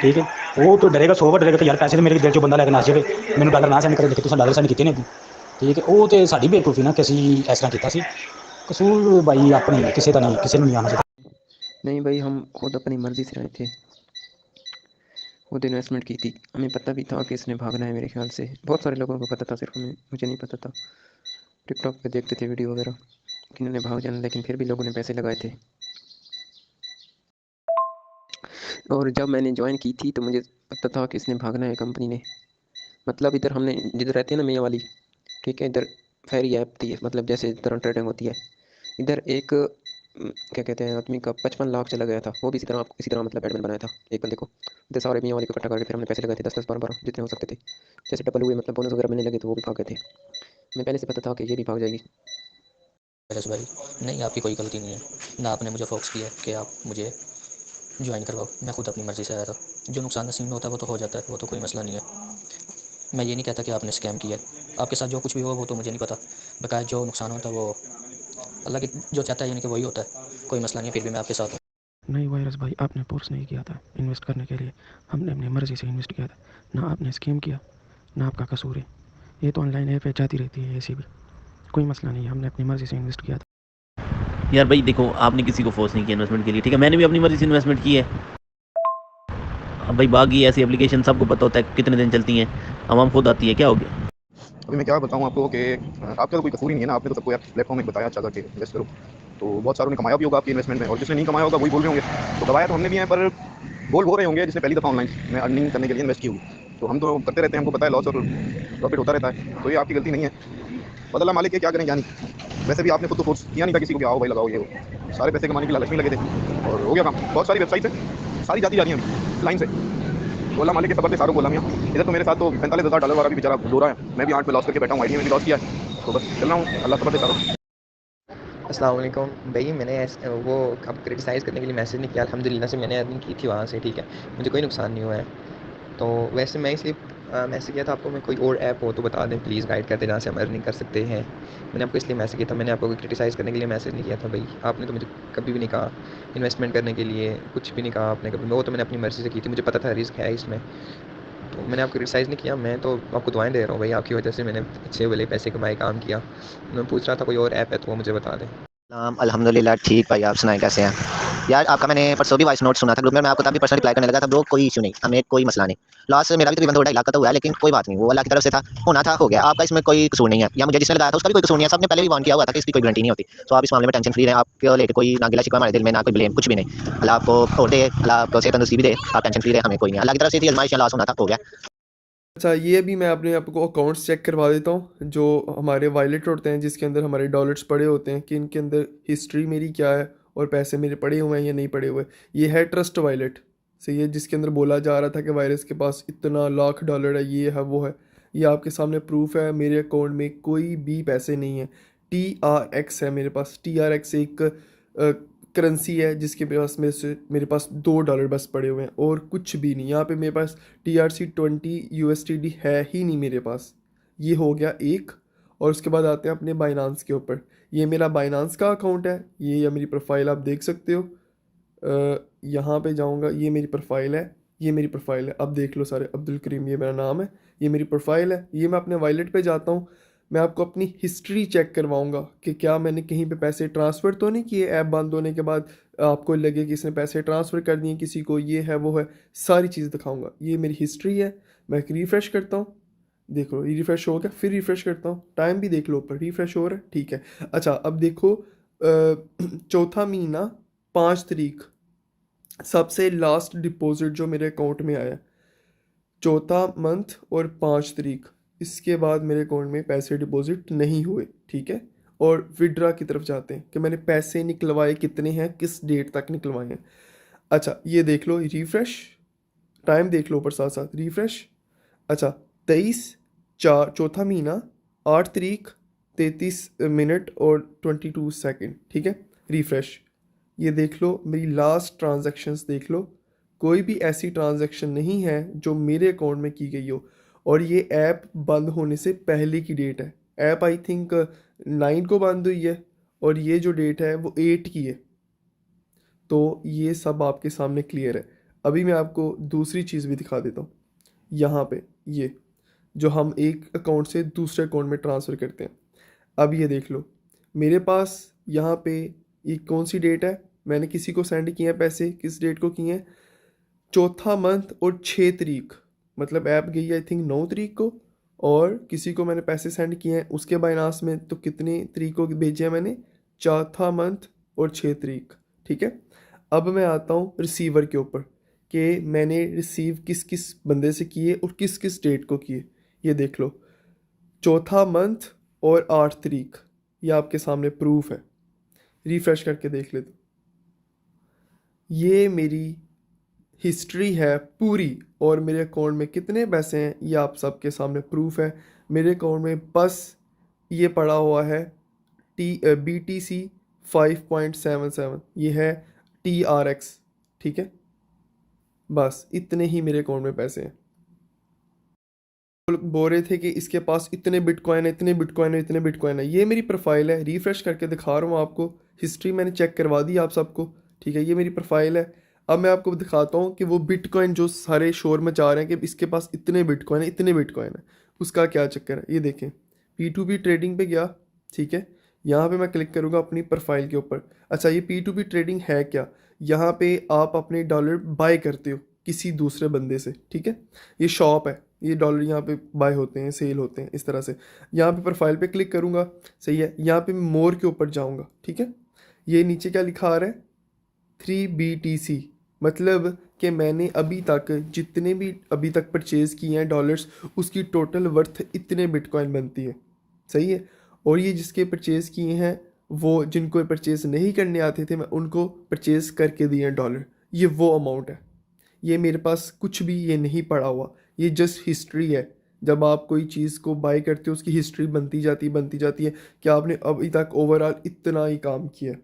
ਠੀਕ ਹੈ। ਉਹ ਤਾਂ ਡਰੇਗਾ 100 ਵਾਰ ਡਰੇਗਾ ਕਿ ਯਾਰ ਪੈਸੇ ਤੇ ਮੇਰੇ ਦਿਲ 'ਚੋਂ ਬੰਦਾ ਲੈ ਕੇ ਨੱਸ ਜਾਵੇ, ਮੈਨੂੰ ਡਾਲਰ ਨਾ ਸੈਂਡ ਕਰੇ, ਦੇਖੇ ਤੁਸੀਂ ਡਾਲਰ ਸੈਂਡ ਕੀਤੇ ਨੇ ਅੱਗੇ, ਠੀਕ ਹੈ। ਉਹ ਤੇ ਸਾਡੀ ਬੇਵਕੂਫੀ ਨਾ ਕਿ ਅਸੀਂ ਇਸ ਤਰ੍ਹਾਂ ਕੀਤਾ ਸੀ। ਕਸੂਰ ਭਾਈ ਆਪਣੇ ਕਿਸੇ ਦਾ ਨਹੀਂ, ਕਿਸੇ ਨੂੰ ਨਹੀਂ ਆਉਣਾ ਚਾਹੀਦਾ। नहीं भाई, हम खुद अपनी मर्ज़ी से आए थे, खुद इन्वेस्टमेंट की थी। हमें पता भी था कि इसने भागना है, मेरे ख्याल से बहुत सारे लोगों को पता था, सिर्फ मुझे नहीं पता था। टिकटॉक पे देखते थे वीडियो वगैरह कि इन्होंने भाग जाना, लेकिन फिर भी लोगों ने पैसे लगाए थे। और जब मैंने ज्वाइन की थी तो मुझे पता था कि इसने भागना है कंपनी ने। मतलब इधर हमने जिधर रहते हैं ना मियाँ वाली, ठीक है, इधर फेरी ऐप थी, मतलब जैसे तरह ट्रेडिंग होती है, इधर एक क्या कहते हैं आदमी का 55 लाख चला गया था। वो भी इसी तरह मतलब एडमिन बनाया था एक बंदे को। इधर सारे मियाँ वाली को इकट्ठा करके फिर हमने पैसे लगाए थे 10-10, 12-12 जितने हो सकते थे। जैसे डबल हुए, मतलब बोनस वगैरह मिलने लगे तो वो भी भाग गए थे। मैं पहले से पता था कि ये भी भाग जाएगी। भाई नहीं, आपकी कोई गलती नहीं है, ना आपने मुझे फोर्स किया कि आप मुझे ज्वाइन करवाओ, मैं खुद अपनी मर्ज़ी से आया था। जो नुकसान नसीब में होता है वो तो हो जाता है, वो तो कोई मसला नहीं है। मैं ये नहीं कहता कि आपने स्कैम किया, आपके साथ जो कुछ भी हो वो तो मुझे नहीं पता, बकाया जो नुकसान होता है वो अल्लाह की जो चाहता है यानी कि वही होता है, कोई मसला नहीं है, फिर भी मैं आपके साथ हूँ। नहीं वायरस भाई, आपने फोर्स नहीं किया था इन्वेस्ट करने के लिए, हमने अपनी मर्ज़ी से इन्वेस्ट किया था, ना आपने स्कीम किया, ना आपका कसूर है। ये तो ऑनलाइन ऐप है, जाती रहती है ऐसी भी, कोई मसला नहीं है, हमने अपनी मर्ज़ी से इन्वेस्ट किया था। यार भाई देखो, आपने किसी को फोर्स नहीं किया इन्वेस्टमेंट के लिए, ठीक है। मैंने भी अपनी मर्ज़ी से इन्वेस्टमेंट की है। अब भाई बाकी ऐसी एप्लीकेशन सबको पता होता है कितने दिन चलती हैं, हम खुद आती है, क्या हो गया। अभी मैं क्या बताऊँ आपको कि आपका तो कोई कसूर ही नहीं है ना, आपने तो सबको यार प्लेटफॉर्म में बताया अच्छा था कि इन्वेस्ट करो, तो बहुत सारों ने कमाया भी होगा आपकी इन्वेस्टमेंट में, और जिसने नहीं कमाया होगा वही बोल रहे होंगे। तो दबाया तो हमने भी है, पर बोल रहे होंगे जिसने पहली दफ़ा ऑनलाइन में अर्निंग करने के लिए इन्वेस्ट की होगी। तो हम तो करते रहते हैं, हमको पता है लॉस और प्रॉफिट होता रहता है, तो ये आपकी गलती नहीं है। बदला मालिक है, क्या करें जानी। वैसे भी आपने खुद तो फोर्स किया नहीं था किसी को कि आओ भाई लगाओ ये वो, सारे पैसे कमाने के लालच में लगे थे और हो गया काम। बहुत सारी वेबसाइट है, सारी जाती जा रही हैं लाइन से। बोला मालिक के सबर से सारों बोला मियाँ। इधर तो मेरे साथ तो 45,000 डॉलर वाला भी बेचारा रो रहा है, मैं भी 8 पे लॉस करके बैठा हूँ, आईडी में भी लॉस किया है, तो बस चल रहा हूँ, अल्लाह सबर से सारों। अस्सलाम वालेकुम भाई, मैंने वो अब क्रिटिसाइज़ करने के लिए मैसेज नहीं किया, अल्हम्दुलिल्लाह से मैंने अर्निंग की थी वहाँ से, ठीक है, मुझे कोई नुकसान नहीं हुआ है। तो वैसे मैं इसलिए मैसेज किया था आपको, मैं कोई और ऐप हो तो बता दें प्लीज़, गाइड करते जहाँ से हम अर्निंग कर सकते हैं। मैंने आपको इसलिए मैसेज किया था, मैंने आपको क्रिटिसाइज़ करने के लिए मैसेज नहीं किया था भाई। आपने तो मुझे कभी भी नहीं कहा इन्वेस्टमेंट करने के लिए, कुछ भी नहीं कहा आपने कभी, वो तो मैंने अपनी मर्ज़ी से की थी, मुझे पता था रिस्क है इसमें, तो मैंने आपको क्रिटिसाइज़ नहीं किया। मैं तो आपको दुआएं दे रहा हूँ भाई, आपकी वजह से मैंने अच्छे वाले पैसे कमाए, काम किया। मैं पूछ रहा था कोई और ऐप है तो वो मुझे बता दें। अल्हम्दुलिल्लाह ठीक भाई, आप सुनाए कैसे हैं यार। आपका मैंने परसों भी वॉइस नोट सुना था ग्रुप में, मैं आपको तभी पर्सनल रिप्लाई करने लगा था, ब्रो कोई इशू नहीं, हमें कोई मसला नहीं। लॉस मेरा भी तकरीबन 2-2.5 लाख का तो हुआ है, लेकिन कोई बात नहीं, वो अल्लाह की तरफ से था, होना था हो गया, आपका इसमें कोई कसूर नहीं है, या मुझे जिसने लगाया था उसका भी कोई कसूर नहीं है। सबने पहले भी वार्न किया हुआ था कि इसकी कोई गारंटी नहीं होती, तो आप इस मामले में टेंशन फ्री रहें, आपको लेकर कोई ना गिला शिकवा हमारे दिल में, ना कोई ब्लेम, कुछ भी नहीं। अल्लाह आपको और दे, अल्लाह आपको सेहत तंदुरुस्ती भी दे, आप टेंशन फ्री रहें, हमें कोई नहीं, अल्लाह की तरफ से थी आजमाइश, लॉस होना था हो गया। अच्छा, ये भी मैं अपने आपको अकाउंट्स चेक करवा देता हूँ जो हमारे वायलेट होते हैं, जिसके अंदर हमारे डॉलर्स पड़े होते हैं, कि इनके अंदर हिस्ट्री मेरी क्या है और पैसे मेरे पड़े हुए हैं या नहीं पड़े हुए। ये है ट्रस्ट वायलेट, सही है, जिसके अंदर बोला जा रहा था कि वायरस के पास इतना लाख डॉलर है, ये है वो है। ये आपके सामने प्रूफ है, मेरे अकाउंट में कोई भी पैसे नहीं है। TRX है मेरे पास, TRX एक करेंसी है जिसके मेरे पास $2 बस पड़े हुए हैं और कुछ भी नहीं। यहाँ पे मेरे पास TRC20 USDT है ही नहीं मेरे पास। ये हो गया एक, और उसके बाद आते हैं अपने बाइनांस के ऊपर। ये मेरा बाइनांस का अकाउंट है, ये मेरी प्रोफाइल आप देख सकते हो। यहाँ पे जाऊँगा, ये मेरी प्रोफाइल है, ये मेरी प्रोफाइल है, अब देख लो सारे, अब्दुल करीम ये मेरा नाम है, ये मेरी प्रोफाइल है। ये मैं अपने वायलेट पे जाता हूँ, मैं आपको अपनी हिस्ट्री चेक करवाऊंगा कि क्या मैंने कहीं पे पैसे ट्रांसफ़र तो नहीं किए ऐप बंद होने के बाद, आपको लगे कि इसने पैसे ट्रांसफ़र कर दिए किसी को, ये है वो है, सारी चीज़ दिखाऊंगा। ये मेरी हिस्ट्री है, मैं एक रिफ़्रेश करता हूँ, देख लो ये रिफ़्रेश हो गया, फिर रिफ़्रेश करता हूँ, टाइम भी देख लो ऊपर रिफ़्रेश हो रहा है, ठीक है। अच्छा अब देखो, चौथा महीना 5 तारीख सबसे लास्ट डिपॉजिट जो मेरे अकाउंट में आया चौथा मंथ और 5 तारीख, इसके बाद मेरे अकाउंट में पैसे डिपॉजिट नहीं हुए, ठीक है। और विड्रा की तरफ जाते हैं कि मैंने पैसे निकलवाए कितने हैं, किस डेट तक निकलवाए हैं। अच्छा ये देख लो, रिफ़्रेश, टाइम देख लो ऊपर साथ साथ, रिफ़्रेश। अच्छा 23/4 चौथा महीना 8 तारीख 33 मिनट और 22 सेकंड, ठीक है। रिफ़्रेश, ये देख लो मेरी लास्ट ट्रांजैक्शंस देख लो, कोई भी ऐसी ट्रांजैक्शन नहीं है जो मेरे अकाउंट में की गई हो। और ये ऐप बंद होने से पहले की डेट है। ऐप आई थिंक 9 को बंद हुई है और ये जो डेट है वो 8 की है। तो ये सब आपके सामने क्लियर है। अभी मैं आपको दूसरी चीज़ भी दिखा देता हूँ। यहाँ पे ये जो हम एक अकाउंट से दूसरे अकाउंट में ट्रांसफ़र करते हैं, अब ये देख लो मेरे पास यहाँ पे ये कौन सी डेट है, मैंने किसी को सेंड किए हैं पैसे, किस डेट को किए हैं, चौथा मंथ और 6 तारीख, मतलब ऐप गई आई थिंक 9 तारीख को, और किसी को मैंने पैसे सेंड किए हैं उसके बाइनास में, तो कितने तारीख को भेजे हैं मैंने, चौथा मंथ और 6 तारीख, ठीक है। अब मैं आता हूँ रिसीवर के ऊपर कि मैंने रिसीव किस किस बंदे से किए और किस किस डेट को किए। ये देख लो चौथा मंथ और 8 तारीख, ये आपके सामने प्रूफ है। रिफ़्रेश करके देख ले तो ये मेरी हिस्ट्री है पूरी, और मेरे अकाउंट में कितने पैसे हैं ये आप सबके सामने प्रूफ है। मेरे अकाउंट में बस ये पड़ा हुआ है BTC 5.77, ये है TRX, ठीक है। बस इतने ही मेरे अकाउंट में पैसे हैं। बोल रहे थे कि इसके पास इतने बिटकॉइन है, इतने बिटकॉइन है, इतने बिटकॉइन है। ये मेरी प्रोफाइल है, रिफ़्रेश करके दिखा रहा हूँ आपको, हिस्ट्री मैंने चेक करवा दी आप सबको, ठीक है। ये मेरी प्रोफाइल है। अब मैं आपको दिखाता हूँ कि वो बिटकॉइन जो सारे शोर मचा रहे हैं कि इसके पास इतने बिटकॉइन है, इतने बिटकॉइन है, उसका क्या चक्कर है। ये देखें P2P ट्रेडिंग पे गया, ठीक है। यहाँ पे मैं क्लिक करूँगा अपनी प्रोफाइल के ऊपर। अच्छा ये P2P ट्रेडिंग है क्या, यहाँ पे आप अपने डॉलर बाय करते हो किसी दूसरे बंदे से, ठीक है। ये शॉप है, ये डॉलर यहाँ पे बाय होते हैं, सेल होते हैं इस तरह से। यहाँ पे प्रोफाइल पे क्लिक करूँगा, सही है। यहाँ पे मोर के ऊपर जाऊँगा, ठीक है। ये नीचे क्या लिखा आ रहा है, 3 BTC, मतलब कि मैंने अभी तक जितने भी अभी तक परचेज़ किए हैं डॉलर्स, उसकी टोटल वर्थ इतने बिटकॉइन बनती है, सही है। और ये जिसके परचेज़ किए हैं वो जिनको परचेज़ नहीं करने आते थे मैं उनको परचेज़ करके दिए हैं डॉलर, ये वो अमाउंट है। ये मेरे पास कुछ भी ये नहीं पड़ा हुआ, ये जस्ट हिस्ट्री है। जब आप कोई चीज़ को बाय करते हो उसकी हिस्ट्री बनती जाती है कि आपने अभी तक ओवरऑल इतना ही काम किया,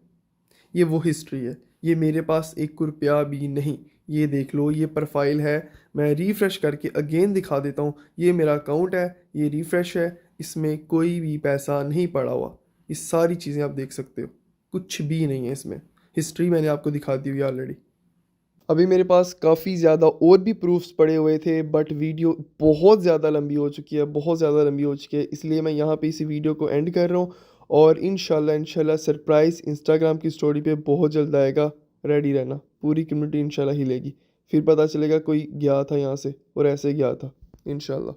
ये वो हिस्ट्री है। ये मेरे पास 1 रुपया भी नहीं। ये देख लो ये प्रोफाइल है, मैं रिफ़्रेश करके अगेन दिखा देता हूँ, ये मेरा अकाउंट है, ये रिफ़्रेश है, इसमें कोई भी पैसा नहीं पड़ा हुआ। ये सारी चीज़ें आप देख सकते हो, कुछ भी नहीं है इसमें। हिस्ट्री मैंने आपको दिखा दी हुई ऑलरेडी। अभी मेरे पास काफ़ी ज़्यादा और भी प्रूफ्स पड़े हुए थे, बट वीडियो बहुत ज़्यादा लंबी हो चुकी है, बहुत ज़्यादा लंबी हो चुकी है, इसलिए मैं यहाँ पे इसी वीडियो को एंड कर रहा हूँ। और इंशाल्लाह सरप्राइज़ इंस्टाग्राम की स्टोरी पे बहुत जल्द आएगा, रेडी रहना। पूरी कम्युनिटी इंशाल्लाह हिलेगी, फिर पता चलेगा कोई गया था यहाँ से और ऐसे गया था इंशाल्लाह।